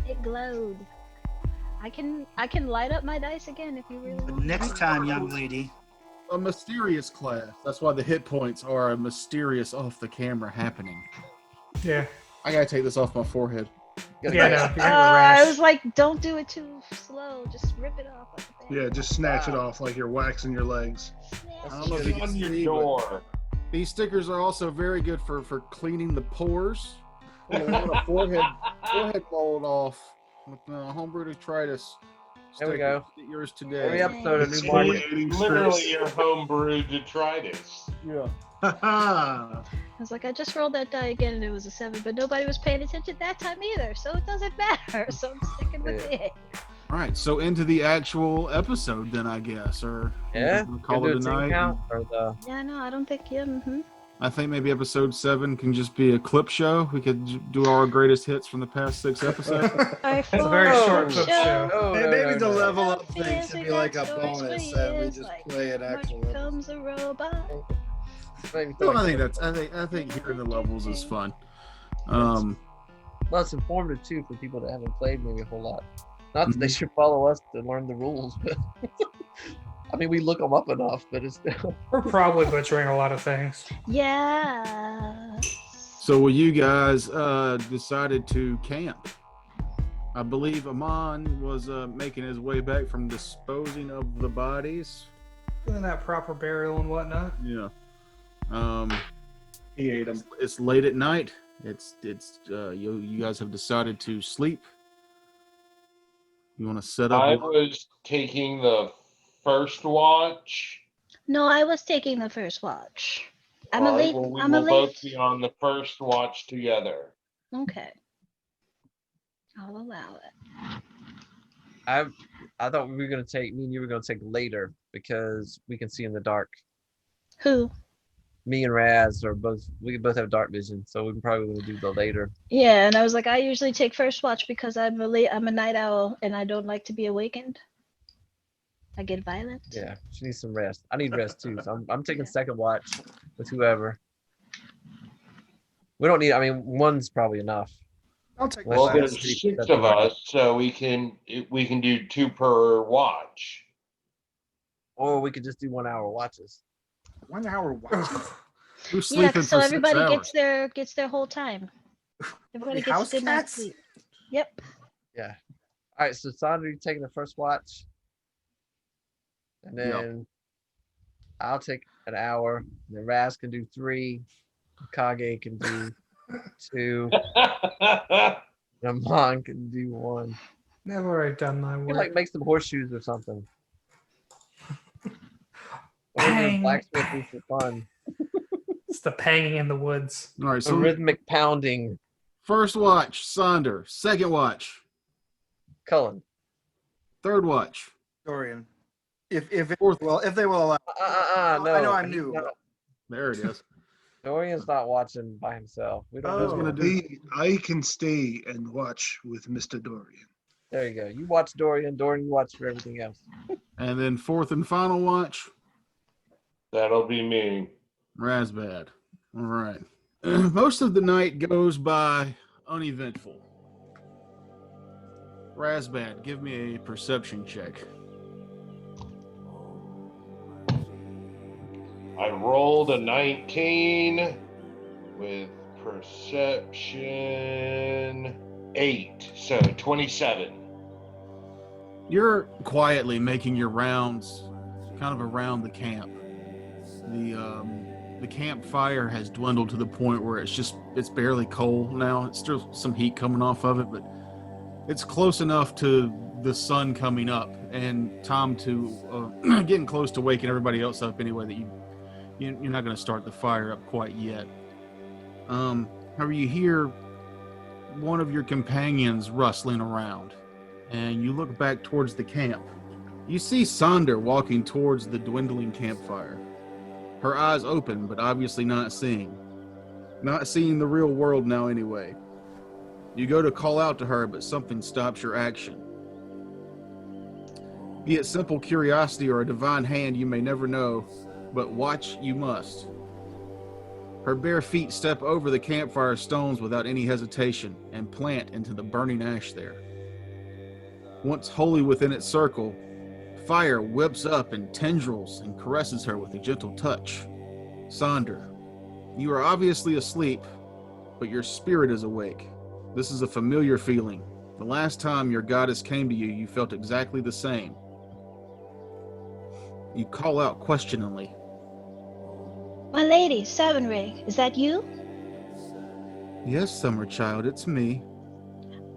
It glowed. I can light up my dice again if you really The want. next time, young lady. A mysterious class. That's why the hit points are a mysterious off the camera happening. Yeah. I gotta take this off my forehead. Yeah, no, you're gonna have a I rash. was like, don't do it too slow. Just rip it off like a Yeah, just snatch it off like you're waxing your legs. I don't know if you on can your see, but door. these stickers are also very good for cleaning the pores. Pull a lot of forehead mold off with Homebrew Detritus. There we go. Get yours Every today. episode, a new It's market. literally your homebrew detritus. Yeah. I was like, I just rolled that die again and it was a 7, but nobody was paying attention that time either, so it doesn't matter. So I'm sticking with it. All right, so into the actual episode then, I guess, or Yeah. we'll call Gonna it do a a team night. count or the. Yeah, no, I don't think I think maybe episode 7 can just be a clip show. We could do our greatest hits from the past 6 episodes. It's a very short clip show. Oh, Hey, no, maybe no, the no. level up thing Feels should we be like a got stories bonus, for and we years, just like, play an March actual. becomes a robot. Maybe No, I like- think I think hearing the levels is fun. Well, it's informative too for people that haven't played maybe a whole lot. Not that they should follow us to learn the rules, but I mean, we look them up enough, but it's still. We're probably butchering a lot of things. Yeah. So you guys decided to camp. I believe Amon was making his way back from disposing of the bodies. Doing that proper burial and whatnot. Yeah. He ate them. It's late at night. It's you guys have decided to sleep. You want to set up? I was taking the first watch. No, I was taking the first watch. I'm a All right, late. well, we I'm a will both late. be on the first watch together. Okay. I'll allow it. I thought we were gonna take me and you were gonna take later because we can see in the dark. Who? Me and Raz are both. We both have dark vision, so we can probably gonna do the later. Yeah, and I was like, I usually take first watch because I'm a night owl and I don't like to be awakened. I get violent. Yeah, she needs some rest. I need rest too, so I'm taking Yeah. second watch with whoever. We don't need. I mean, one's probably enough. I'll take Well, Well, that. that's there's pretty- 6 that's of pretty- us, so we can do 2 per watch. Or we could just do 1 hour watches. 1 hour watch. Who's sleeping so for 6 everybody hours? gets their whole time. Everybody gets House good night's cats? sleep. Yep. Yeah. All right. So Sonder, you taking the first watch, and then I'll take an hour. And then Raz can do 3. Kage can do 2. And Amon can do 1. Never already done my We work. like make some horseshoes or something. Or Bang, blacksmithing for fun. It's the panging in the woods. All right, A so rhythmic pounding. first watch, Sonder. Second watch. Cullen. Third watch. Dorian. If they Fourth. will allow. No. I know I'm he's new. not- There it is. Dorian's not watching by himself. We don't Oh. know. Gonna do. I can stay and watch with Mr. Dorian. There you go. You watch Dorian. Dorian, you watch for everything else. And then fourth and final watch, That'll be me. Razbad. All right. Most of the night goes by uneventful. Razbad, give me a perception check. I rolled a 19 with perception 8, so 27. You're quietly making your rounds kind of around the camp. The campfire has dwindled to the point where it's barely coal now. It's still some heat coming off of it, but it's close enough to the sun coming up and time to getting close to waking everybody else up anyway that you're not going to start the fire up quite yet. However, you hear one of your companions rustling around, and you look back towards the camp. You see Sonder walking towards the dwindling campfire. Her eyes open, but obviously not seeing. Not seeing the real world now anyway. You go to call out to her, but something stops your action. Be it simple curiosity or a divine hand, you may never know, but watch you must. Her bare feet step over the campfire stones without any hesitation and plant into the burning ash there. Once wholly within its circle, fire whips up in tendrils and caresses her with a gentle touch. Sonder, you are obviously asleep, but your spirit is awake. This is a familiar feeling. The last time your goddess came to you, you felt exactly the same. You call out questioningly. My lady, Seven Ray, is that you? Yes, Summer Child, it's me.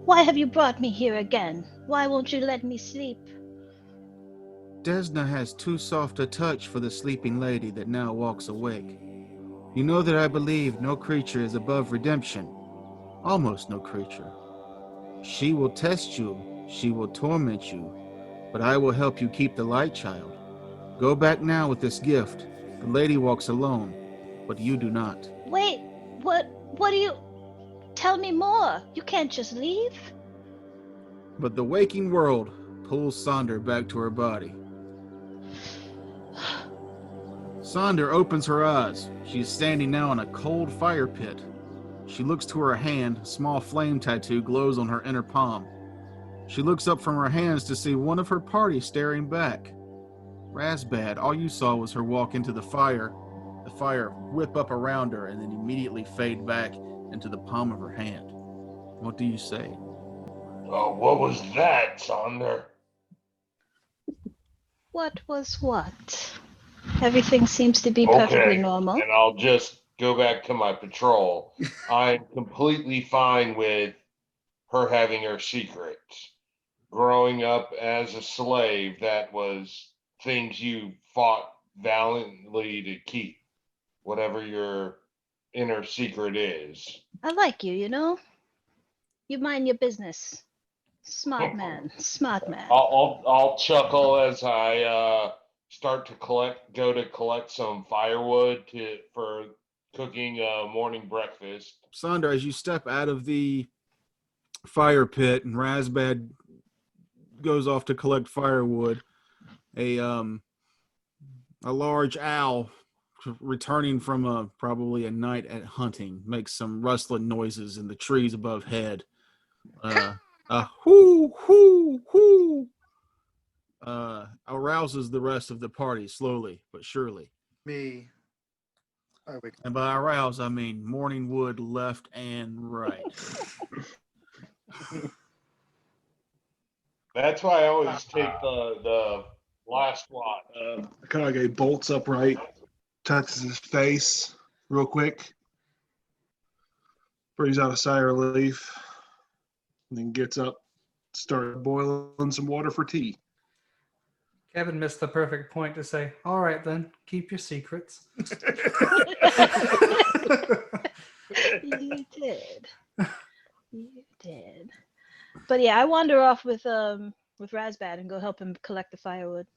Why have you brought me here again? Why won't you let me sleep? Desna has too soft a touch for the sleeping lady that now walks awake. You know that I believe no creature is above redemption. Almost no creature. She will test you, she will torment you, but I will help you keep the light, child. Go back now with this gift. The lady walks alone, but you do not. Wait, what do you... Tell me more. You can't just leave. But the waking world pulls Sonder back to her body. Sonder opens her eyes. She is standing now in a cold fire pit. She looks to her hand. A small flame tattoo glows on her inner palm. She looks up from her hands to see one of her party staring back. Razbad, all you saw was her walk into the fire whip up around her, and then immediately fade back into the palm of her hand. What do you say? Oh, what was that, Sonder? What was what? Everything seems to be perfectly normal. And I'll just go back to my patrol. I'm completely fine with her having her secrets. Growing up as a slave, that was things you fought valiantly to keep, whatever your inner secret is. I like you, you know? You mind your business. Smart man. Smart man. I'll chuckle as I start to go to collect some firewood for cooking morning breakfast. Sonder, as you step out of the fire pit and Razbad goes off to collect firewood, a large owl returning from probably a night at hunting makes some rustling noises in the trees above head. Hoo, hoo, hoo. arouses the rest of the party slowly but surely. Me. I wake And by arouse, I mean morning wood left and right. That's why I always take the last watch. Akage bolts upright, touches his face real quick, brings out a sigh of relief, and then gets up, starts boiling some water for tea. Kevin missed the perfect point to say, all right then, keep your secrets. You did. You did. But yeah, I wander off with Razbad and go help him collect the firewood.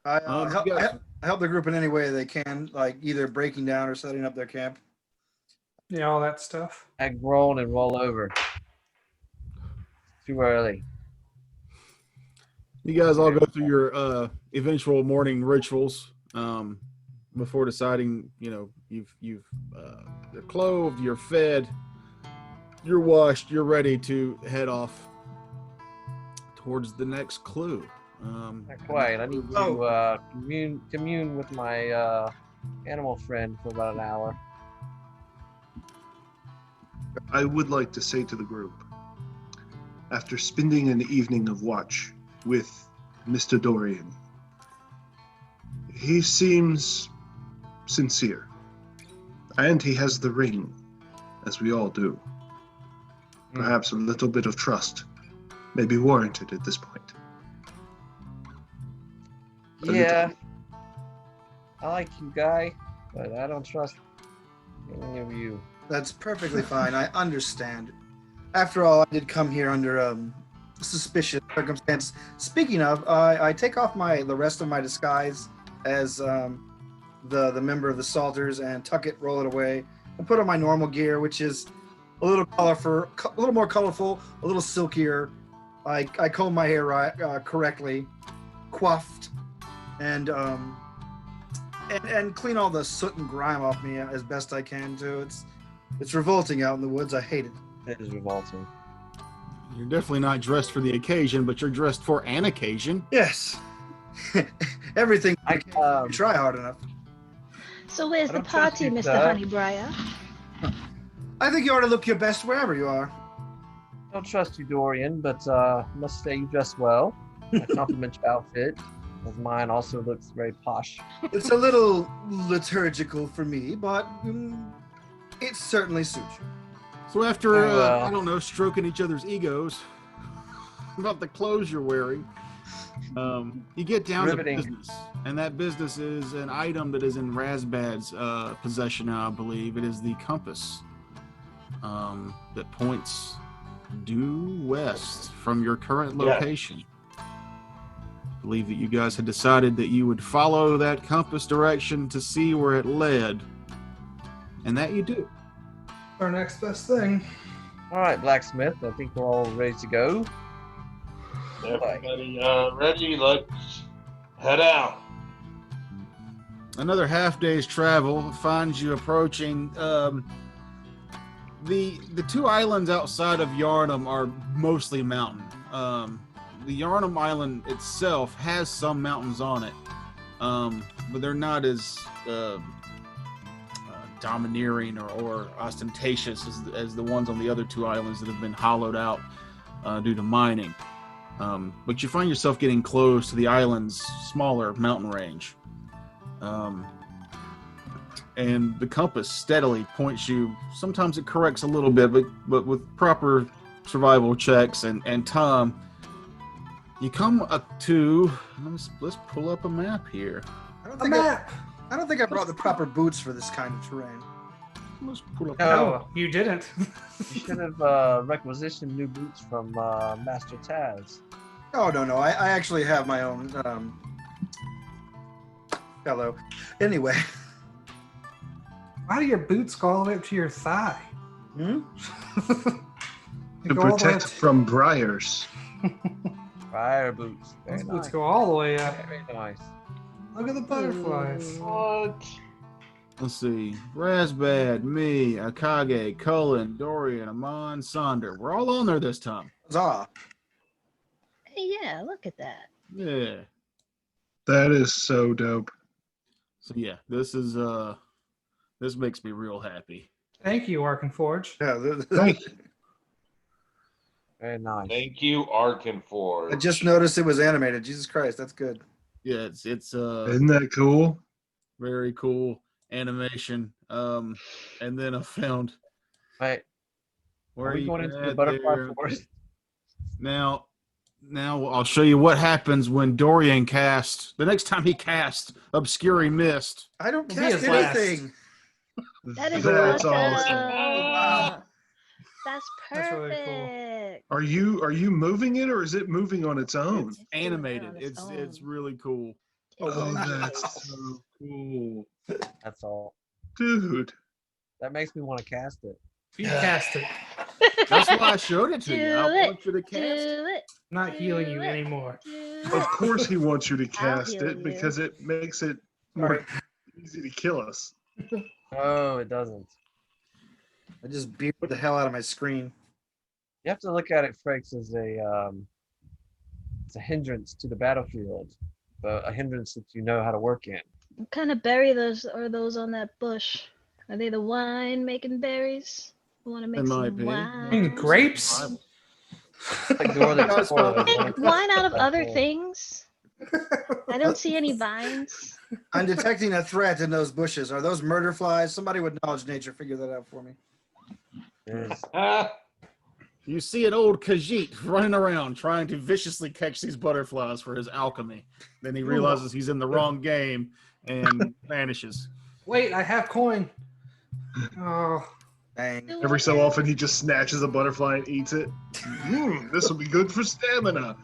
I Yeah. help the group in any way they can, like either breaking down or setting up their camp. Yeah, all that stuff. I groan and roll over. Too early. You guys all go through your eventual morning rituals before deciding. You're clothed, you're fed, you're washed, you're ready to head off towards the next clue. Not quite. I need to commune with my animal friend for about an hour. I would like to say to the group, after spending an evening of watch with Mr. Dorian, he seems sincere, and he has the ring, as we all do. Perhaps a little bit of trust may be warranted at this point. Yeah. I like you, Guy, but I don't trust any of you. That's perfectly fine. I understand. After all, I did come here under suspicious circumstance. Speaking of, I take off the rest of my disguise as the member of the Salters and tuck it, roll it away, and put on my normal gear, which is a little more colorful, a little silkier. I comb my hair correctly, coiffed, and clean all the soot and grime off me as best I can too. It's revolting out in the woods. I hate it. It is revolting. You're definitely not dressed for the occasion, but you're dressed for an occasion. Yes. Everything. I You try hard enough. So where's I the don't trust party, you, Mr. sir. Honeybriar? I think you ought to look your best wherever you are. I don't trust you, Dorian, but must say you dress well. I compliment your outfit, as mine also looks very posh. It's a little liturgical for me, but it certainly suits you. So after, Oh, well. I don't know, stroking each other's egos about the clothes you're wearing, you get down Riveting. to business. And that business is an item that is in Razbad's possession now, I believe. It is the compass that points due west from your current location. I believe that you guys had decided that you would follow that compass direction to see where it led. And that you do. Our next best thing. All right, blacksmith. I think we're all ready to go. Everybody ready? Let's head out. Another half day's travel finds you approaching the two islands outside of Yarnum are mostly mountain. The Yarnum Island itself has some mountains on it, but they're not as domineering or ostentatious as the ones on the other two islands that have been hollowed out due to mining. But you find yourself getting close to the island's smaller mountain range. And the compass steadily points you. Sometimes it corrects a little bit, but with proper survival checks and time, you come up to. Let's pull up a map here. I don't A think map. I don't think I brought the proper boots for this kind of terrain. Let's pull up. No. Oh, you didn't. You should have requisitioned new boots from Master Taz. Oh no, I actually have my own. Hello. Anyway. Why do your boots go all the way up to your thigh? Hmm? They To go all the way protect up from briars. Fire boots. Very Those boots nice. go all the way up. Very nice. Look at the butterflies. What? Let's see. Razbad, me, Akage, Cullen, Dorian, Amon, Sonder. We're all on there this time. Huzzah. Hey, yeah, look at that. Yeah. That is so dope. So yeah, this makes me real happy. Thank you, Arkenforge. Yeah, Thank you. Very nice. Thank you, Arkenforge. I just noticed it was animated. Jesus Christ, that's good. Yeah, it's Isn't that cool? very cool animation. And then I found Wait, where are we you going into the at butterfly there. forest? Now I'll show you what happens when Dorian casts. The next time he casts Obscuring Mist. I don't Be cast his last. anything. That is That's awesome. awesome. That's That's perfect. really cool. Are you moving it or is it moving on its own? It's It's doing it animated. on its It's own. really cool. Oh, wow. that's so cool. That's all. Dude. That makes me want to cast it. You cast it. That's why I showed it to Do you. I it. want you to Do cast. it. I'm not healing you Do it. anymore. Do Of it. course he wants you to cast heal it you. because it makes it more easy to kill us. Oh, it doesn't. I just beat the hell out of my screen. You have to look at it, Frakes, as it's a hindrance to the battlefield, but a hindrance that you know how to work in. What kind of berry are those on that bush? Are they the wine making berries? I want to make It some might be. wine. Grapes? Like Northern No, it's Spoiler, fine. one Make of wine out of the- other things. I don't see any vines. I'm detecting a threat in those bushes. Are those murder flies? Somebody with knowledge nature figure that out for me. There's- You see an old Khajiit running around trying to viciously catch these butterflies for his alchemy. Then he realizes he's in the wrong game and vanishes. Wait, I have coin. Oh, Dang. Do Every it so now. often he just snatches a butterfly and eats it. This will be good for stamina.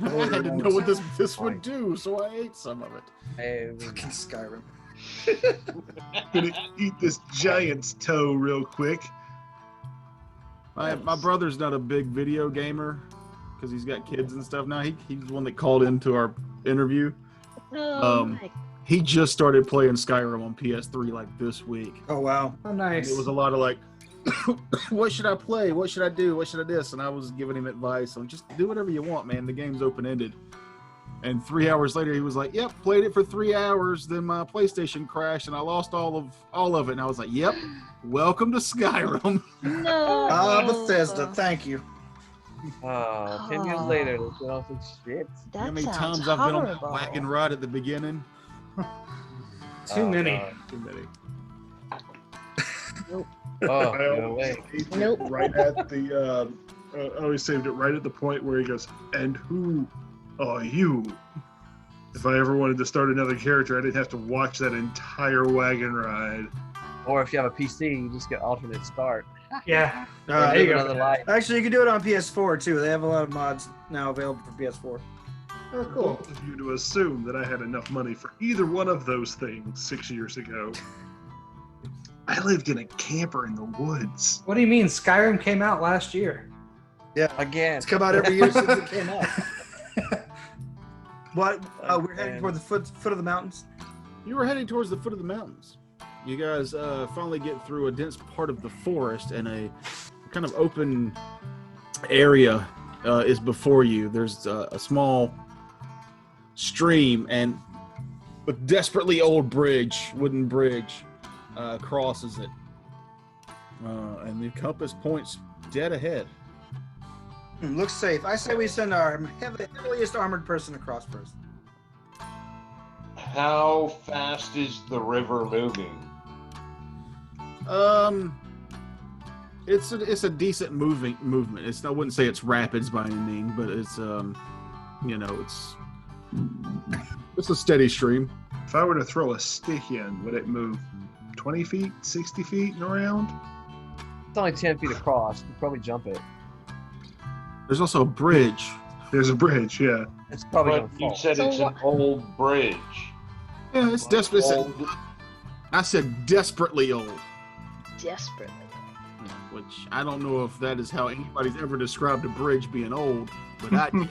I had to know what this would do, so I ate some of it. Hey, Fucking Skyrim. Gonna eat this giant's toe real quick. My brother's not a big video gamer because he's got kids and stuff now. He's the one that called into our interview. Oh Um, my. He just started playing Skyrim on PS3 like this week. Oh, wow. how And nice. it was a lot of like, what should I play? What should I do? What should I this? And I was giving him advice on just do whatever you want, man. The game's open ended. And 3 hours later, he was like, "Yep, played it for 3 hours. Then my PlayStation crashed, and I lost all of it." And I was like, "Yep, welcome to Skyrim." No. Ah, Bethesda, thank you. 10 years later, they're still on some shit. That How many sounds times I've been on that horrible. wagon ride at the beginning? Too many. God. Too many. Oh, I no always way. saved it Nope. right at the. I always saved it right at the point where he goes, "And who are you?" If I ever wanted to start another character, I didn't have to watch that entire wagon ride. Or if you have a PC, you just get alternate start. Yeah. Uh, There you go. Another life. Actually, you can do it on PS4 too. They have a lot of mods now available for PS4. Oh, cool. Bold of you to assume that I had enough money for either one of those things 6 years ago. I lived in a camper in the woods. What do you mean? Skyrim came out last year. Again. It's come out every year since it came out. What? We're heading And- toward the foot of the mountains. You were heading towards the foot of the mountains. You guys finally get through a dense part of the forest, and a kind of open area is before you. There's a small stream, and a desperately old wooden bridge, crosses it. And the compass points dead ahead. Looks safe. I say we send our heaviest armored person across first. How fast is the river moving? It's a decent movement. I wouldn't say it's rapids by any means, but it's it's a steady stream. If I were to throw a stick in, would it move 20 feet, 60 feet and around? It's only 10 feet across. You could probably jump it. There's also a bridge. There's a bridge, yeah. It's probably But going to you fall. said So it's an old bridge. Yeah, it's desperate. Old- I said desperately old, Desperately. which I don't know if that is how anybody's ever described a bridge being old, but I did,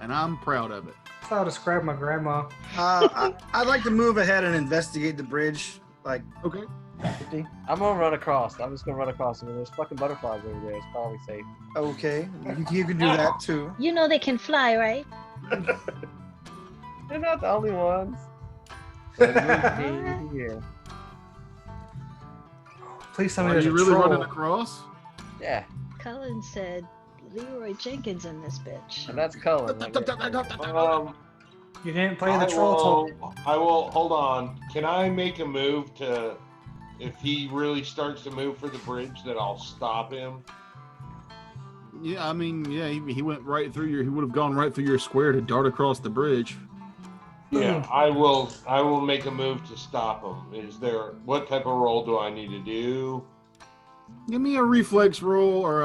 and I'm proud of it. That's how I describe my grandma. I'd like to move ahead and investigate the bridge. Like, Okay. 50. I'm going to run across. I'm just going to run across. I mean, there's fucking butterflies over there. It's probably safe. Okay, you can do that too. You know they can fly, right? They're not the only ones. But move here. Please tell me Are there's you a really troll. running across? Yeah, Cullen said Leroy Jenkins in this bitch. and that's Cullen. You didn't play the troll talk. I will. Hold on. Can I make a move to? If he really starts to move for the bridge, then I'll stop him. Yeah, I mean, yeah, he went right through your. He would have gone right through your square to dart across the bridge. Yeah, I will. I will make a move to stop him. Is there? What type of roll do I need to do? Give me a reflex roll, or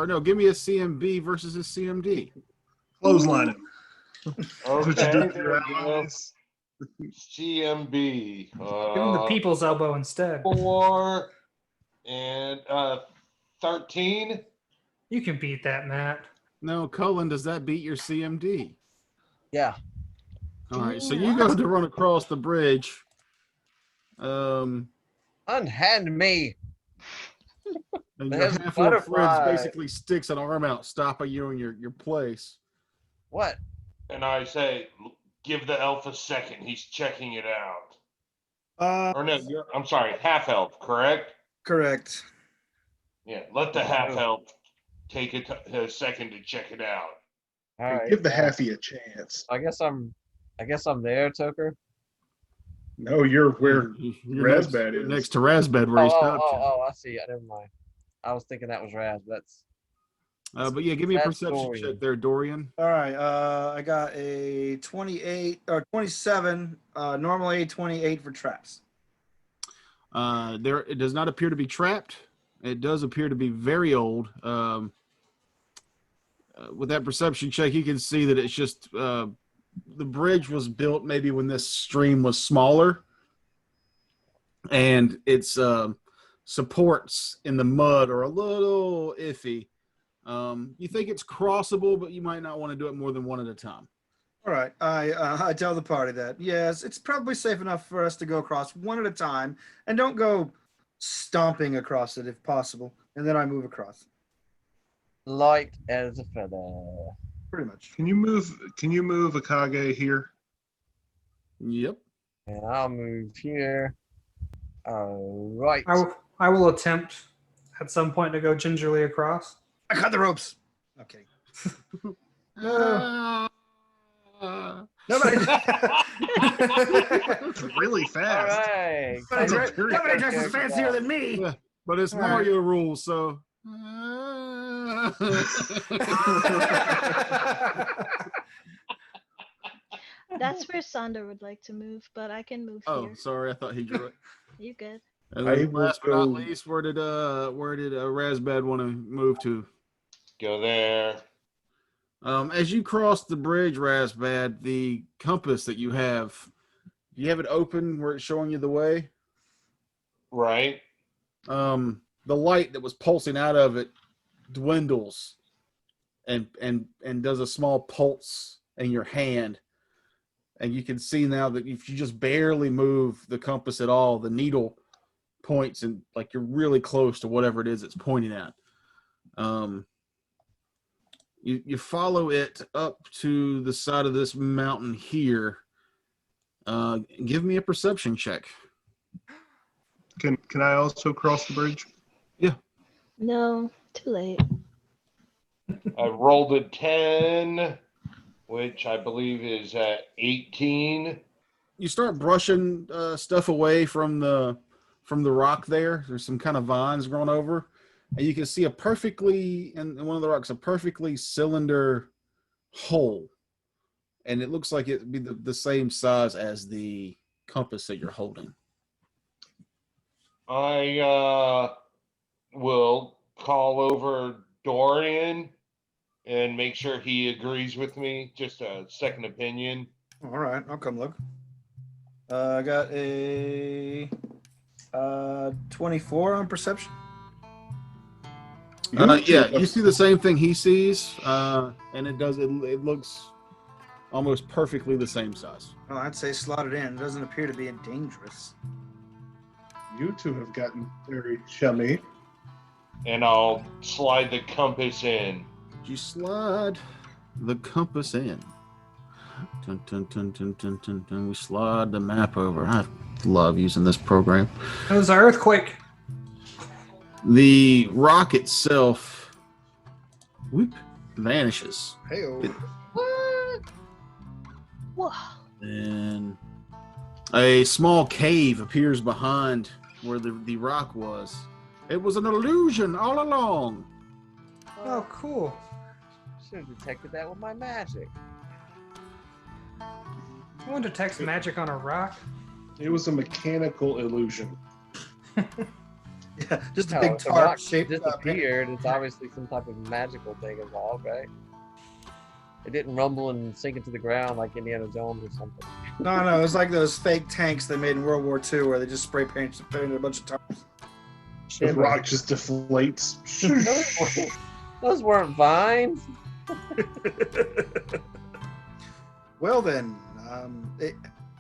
no, give me a CMB versus a CMD. Clothesline him. Okay, That's what you do with there your we go. allies. CMB. Give him the people's elbow instead. 4 and 13. You can beat that, Matt. No, Cullen, does that beat your CMD? Yeah. All right, so you go to run across the bridge. Unhand me. And your There's half-orc friend butterfly. basically sticks an arm out, stopping you in your place. What? And I say, give the elf a second. He's checking it out. Or no, I'm sorry, half elf, correct? Correct. Yeah, let the half elf take a second to check it out. All right. Give the halfie a chance. I guess I'm there, Toker. No, you're where You're Razbad is. next to Razbad, where he stopped you. I see. Never mind. I was thinking that was Raz. That's But yeah, give me a That's perception Dorian. check there, Dorian. All right. I got a 28 or 27. Normally a 28 for traps. It does not appear to be trapped. It does appear to be very old. With that perception check, you can see that it's just the bridge was built maybe when this stream was smaller, and its supports in the mud are a little iffy. You think it's crossable, but you might not want to do it more than one at a time. All right. I tell the party that yes, it's probably safe enough for us to go across one at a time, and don't go stomping across it if possible, and then I move across. light as a feather. Pretty much. Can you move Akage here? Yep. And I'll move here. All right. I will attempt at some point to go gingerly across. I cut the ropes. Okay. Nobody. It's really All fast. right. Nobody dresses fancier than me. Yeah, but it's Mario rules, so. That's where Sonder would like to move, but I can move Oh, here. sorry, I thought he drew it. You good? And I then will last but not go- least, where did Razbad want to move to? Go there. As you cross the bridge, Razbad, the compass that you have it open where it's showing you the way? Right. The light that was pulsing out of it dwindles and does a small pulse in your hand. And you can see now that if you just barely move the compass at all, the needle points and like you're really close to whatever it is it's pointing at. You follow it up to the side of this mountain here. Give me a perception check. Can I also cross the bridge? No, too late. I rolled a 10, which I believe is at 18. You start brushing stuff away from the rock there. There's some kind of vines growing over. And you can see in one of the rocks, a perfectly cylinder hole. And it looks like it'd be the same size as the compass that you're holding. I will call over Dorian and make sure he agrees with me. Just a second opinion. All right, I'll come look. I got a 24 on perception. Yeah, you see the same thing he sees, and it looks almost perfectly the same size. Oh, I'd say slot it in. It doesn't appear to be dangerous. You two have gotten very chummy. And I'll slide the compass in. You slide the compass in. Dun, dun, dun, dun, dun, dun, dun. We slide the map over. I love using this program. It was an earthquake. The rock itself whoop, vanishes. Hey-o. Whoa. And a small cave appears behind where the rock was. It was an illusion all along. Oh, cool. Should have detected that with my magic. No one detects magic on a rock. It was a mechanical illusion. Yeah, just a No, big if the tarp rock shaped disappeared. It's obviously some type of magical thing involved, right? It didn't rumble and sink into the ground like Indiana Jones or something. No, it's like those fake tanks they made in World War II where they just spray painted a bunch of tarps. The rock just deflates. Those weren't vines. Well then,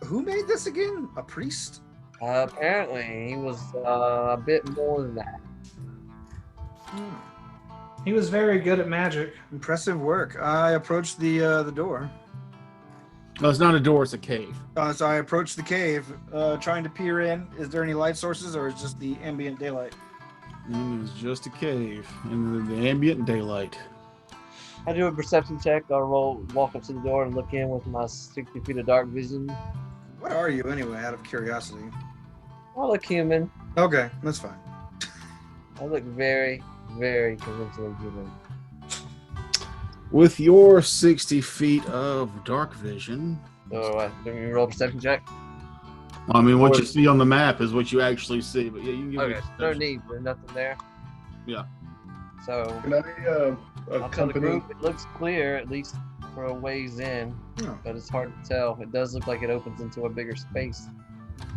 who made this again? A priest? Apparently, he was a bit more than that. He was very good at magic. Impressive work. I approached the door. No, it's not a door, it's a cave. So I approached the cave, trying to peer in. Is there any light sources, or is it just the ambient daylight? It's just a cave in the ambient daylight. I do a perception check. I'll walk up to the door and look in with my 60 feet of dark vision. What are you anyway, out of curiosity? I look human. Okay, that's fine. I look very, very convincingly human. With your 60 feet of dark vision, So, do we roll a perception check? I mean, what you see on the map is what you actually see. But yeah, you can give me Okay, a no perception. need. There's nothing there. Yeah. So, Can I I'll tell the accompany? group it looks clear, at least for a ways in, Oh. but it's hard to tell. It does look like it opens into a bigger space.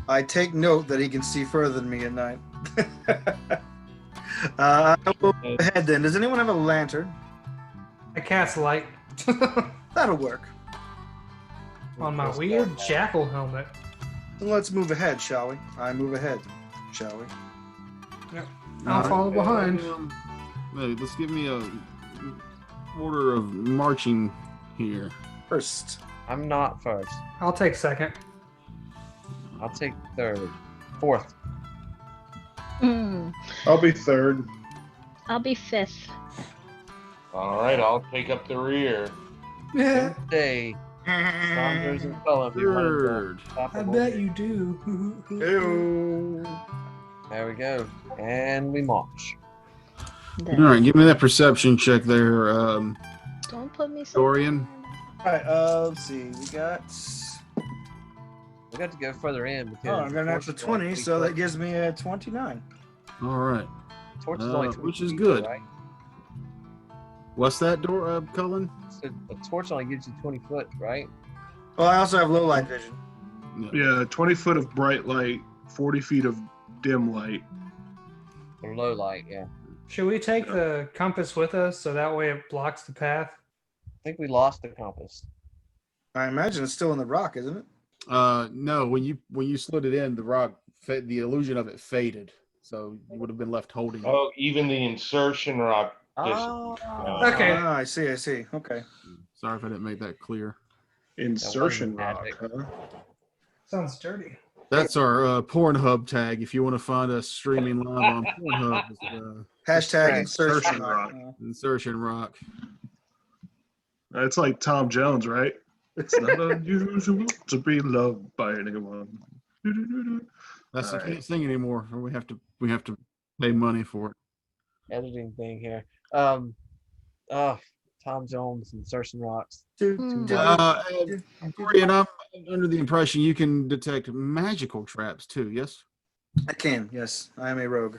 I take note that he can see further than me at night. I'll go ahead then. Does anyone have a lantern? I cast light That'll work. on my weird jackal helmet. Then let's move ahead, shall we? I move ahead, shall we? I'll follow behind. Hey, let's give me a order of marching here. First. I'm not first. I'll take second. I'll take third. Fourth. I'll be third. I'll be fifth. All right, I'll take up the rear. Yeah, Day. Saunders and Cullen. be running the Third. top I of bet order. you do. Ew. There we go. And we march. All right, give me that perception check there, Don't put me so Dorian. Alright, let's see. We got. We got to go further in because Oh, I got an extra 20, so that gives me a 29. All right. torch is only 20 which is feet, good. right? What's that door, Cullen? So a torch only gives you 20 foot, right? Well, I also have low light vision. Yeah, 20 foot of bright light, 40 feet of dim light. Or low light, yeah. Should we take the compass with us so that way it blocks the path? I think we lost the compass. I imagine it's still in the rock, isn't it? No. When you slid it in, the rock, the illusion of it faded, so you would have been left holding it. Oh, even the insertion rock. Oh, Okay. Ah, I see. Okay. Sorry if I didn't make that clear. Insertion rock, magic. huh? Sounds dirty. That's our Pornhub tag. If you want to find us streaming live on Pornhub, it's, Hashtag Insertion insertion rock. rock. Insertion Rock. It's like Tom Jones, right? It's not unusual to be loved by anyone. That's I All right. can't sing anymore. Or we have to pay money for it. editing thing here. Tom Jones, insertion rocks. Hmm. And I'm under the impression you can detect magical traps too. Yes. I can, yes. I am a rogue.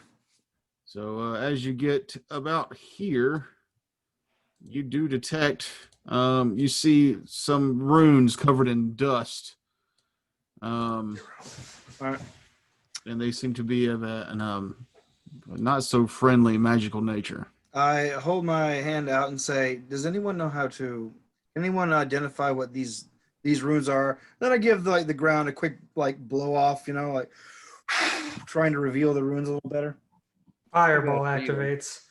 So as you get about here, you do detect. You see some runes covered in dust. Alright. And they seem to be of an not so friendly magical nature. I hold my hand out and say, does anyone identify what these runes are? Then I give the ground a quick blow off, trying to reveal the runes a little better. Fireball I got a feeling. activates.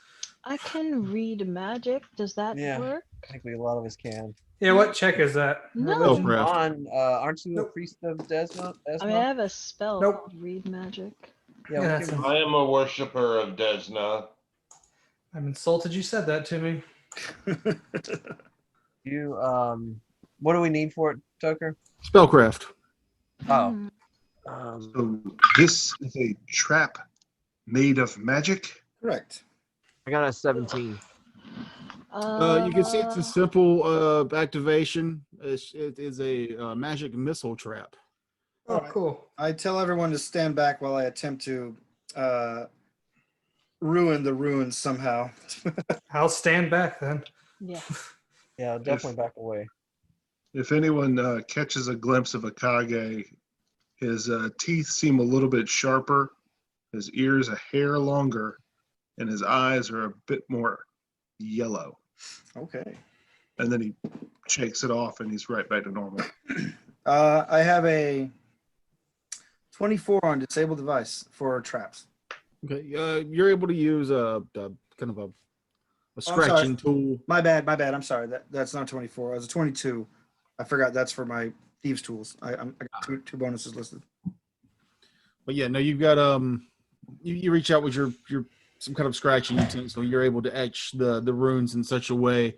I can read magic. Does that Yeah. work? I think a lot of us can. Yeah, what check is that? No. Religion? Spellcraft. Aren't you a Nope. priest of Desna? I mean, I have a spell Nope. called Read Magic. Yeah, Yeah, we can- I am a worshiper of Desna. I'm insulted you said that to me. you what do we need for it, Tucker? Spellcraft. Oh. Hmm. So this is a trap made of magic. Correct. I got a 17. You can see it's a simple activation. It is a magic missile trap. Oh, Alright. cool. I tell everyone to stand back while I attempt to ruin the ruins somehow. I'll stand back then. Yeah. Yeah, definitely back away. If anyone catches a glimpse of Akage, his teeth seem a little bit sharper, his ears a hair longer, and his eyes are a bit more yellow. Okay. And then he shakes it off and he's right back to normal. I have a 24 on disable device for traps. Okay, you're able to use a kind of a sorry. scratching tool. My bad. I'm sorry. That's not 24. It was a 22. I forgot that's for my thieves tools. I got two bonuses listed. But yeah, no, you've got you reach out with your some kind of scratching utensil. You're able to etch the runes in such a way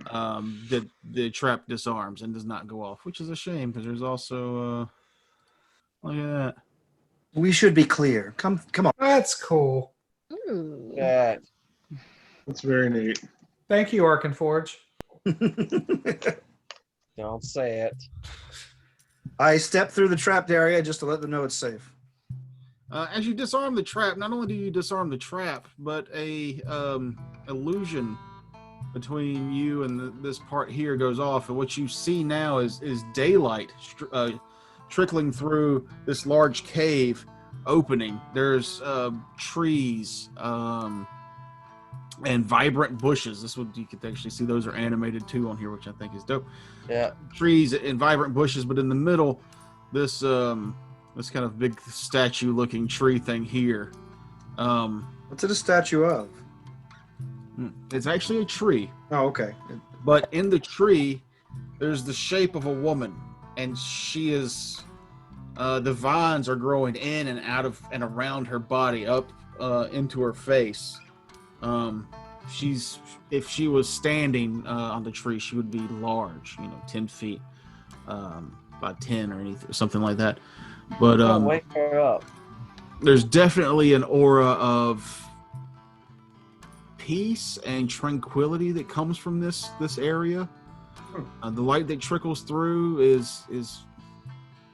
that the trap disarms and does not go off, which is a shame because there's also look at that. We should be clear. Come on. That's cool. Ooh. That That's very neat. Thank you, Arkenforge. don't say it. I step through the trapped area just to let them know it's safe. As you disarm the trap, not only do you disarm the trap, but a illusion between you and this part here goes off, and what you see now is daylight trickling through this large cave opening. There's trees and vibrant bushes. This one you can actually see; those are animated too on here, which I think is dope. Yeah. Trees and vibrant bushes, but in the middle, this this kind of big statue-looking tree thing here. What's it a statue of? It's actually a tree, Oh, okay. but in the tree, there's the shape of a woman, and she is. The vines are growing in and out of and around her body, up into her face. If she was standing on the tree, she would be large, 10 feet by 10 or anything, something like that. But Wake her up. there's definitely an aura of peace and tranquility that comes from this area. The light that trickles through is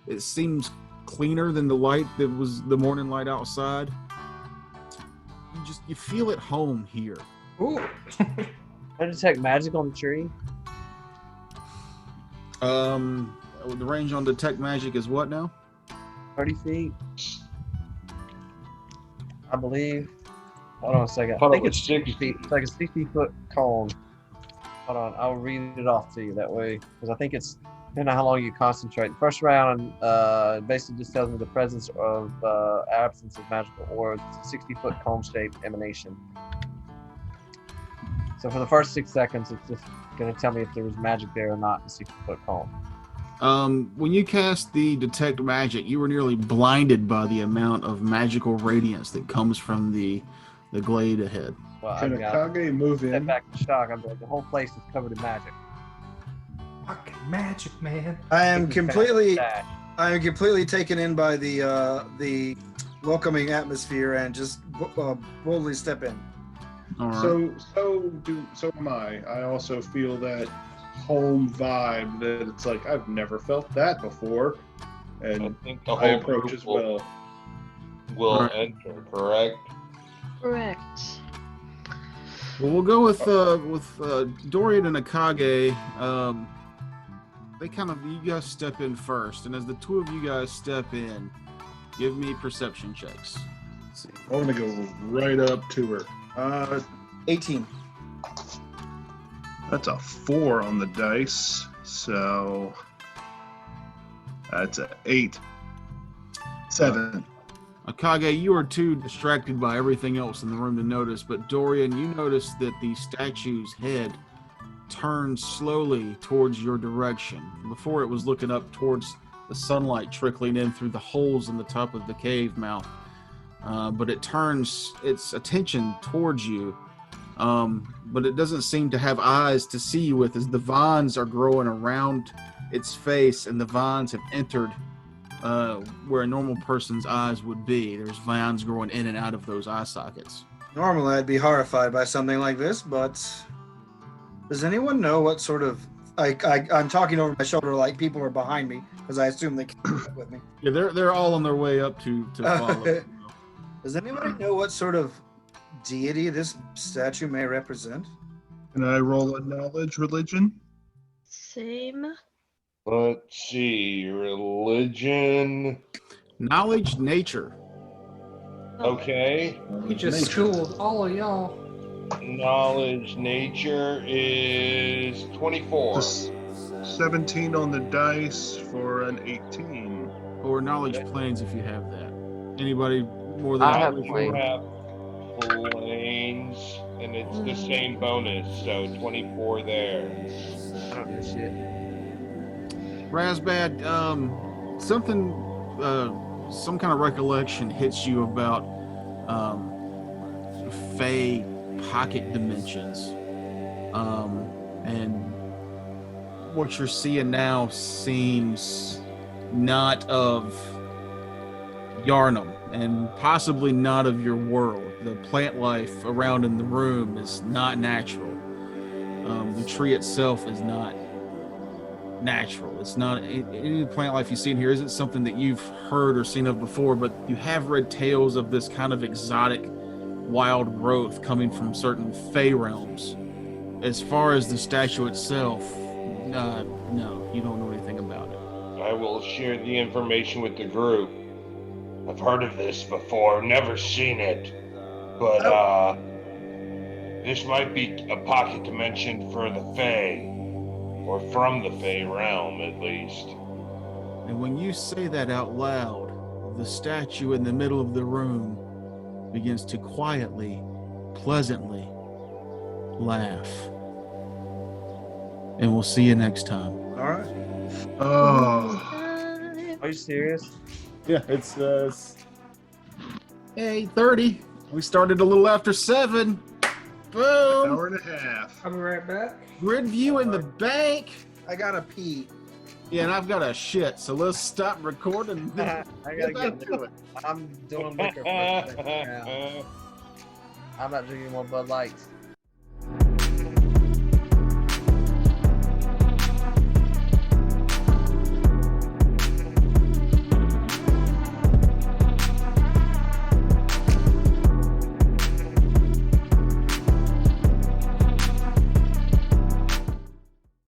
it seems cleaner than the light that was the morning light outside. You feel at home here. Ooh. I detect magic on the tree. The range on detect magic is what now? 30 feet. I believe. Hold on a second. I Thought it think was it's 60 feet. It's like a 60-foot cone. Hold on. I'll read it off to you that way. Because I think it's depending on how long you concentrate. The first round basically just tells me the presence of absence of magical aura. It's a 60-foot cone-shaped emanation. So for the first 6 seconds, it's just going to tell me if there was magic there or not in the 60-foot cone. When you cast the detect magic, you were nearly blinded by the amount of magical radiance that comes from the glade ahead. Well, Can I got Akage move step in? back in shock. I'm like, the whole place is covered in magic. Fucking magic, man. I am It's a completely dash. taken in by the welcoming atmosphere and just boldly step in. All right. So am I. I also feel that home vibe that it's like I've never felt that before, I and think the I whole approach group as well. will Alright. enter, correct? Correct. Well, we'll go with Dorian and Akage. You guys step in first, and as the two of you guys step in, give me perception checks. Let's see. I'm gonna go right up to her. 18. That's a 4 on the dice, so that's a 8. 7. Akage, you are too distracted by everything else in the room to notice, but Dorian, you notice that the statue's head turns slowly towards your direction. Before it was looking up towards the sunlight trickling in through the holes in the top of the cave mouth. But it turns its attention towards you. But it doesn't seem to have eyes to see you with, as the vines are growing around its face, and the vines have entered where a normal person's eyes would be. There's vines growing in and out of those eye sockets. Normally, I'd be horrified by something like this, but does anyone know what sort of... I'm talking over my shoulder like people are behind me, because I assume they can't keep up with me. Yeah, they're all on their way up to follow. Does anybody know what sort of deity this statue may represent? Can I roll a knowledge religion? Same. Let's see. Religion. Knowledge, nature. Okay. He just Nature. schooled all of y'all. Knowledge, nature is 24. 17 on the dice for an 18. Or knowledge planes if you have that. Anybody more than I have You planes. have planes, and it's the same bonus, so 24 there. I don't know shit. Razbad, something, some kind of recollection hits you about Fey pocket dimensions. And what you're seeing now seems not of Yarnum, and possibly not of your world. The plant life around in the room is not natural. The tree itself is not natural. It's not any plant life you see in here isn't something that you've heard or seen of before, but you have read tales of this kind of exotic wild growth coming from certain Fey realms. As far as the statue itself, no, you don't know anything about it. I will share the information with the group. I've heard of this before, never seen it. But, this might be a pocket dimension for the Fae. Or from the Fae realm, at least. And when you say that out loud, the statue in the middle of the room begins to quietly, pleasantly laugh. And we'll see you next time. All right. Oh, Are you serious? Yeah, it's 8:30. We started a little after 7. Boom. hour and a half. I'll be right back. Grid view in the bank. I gotta pee. Yeah, and I've got a shit, so let's stop recording. I gotta get to it. I'm doing liquor first. I'm not drinking more Bud Lights.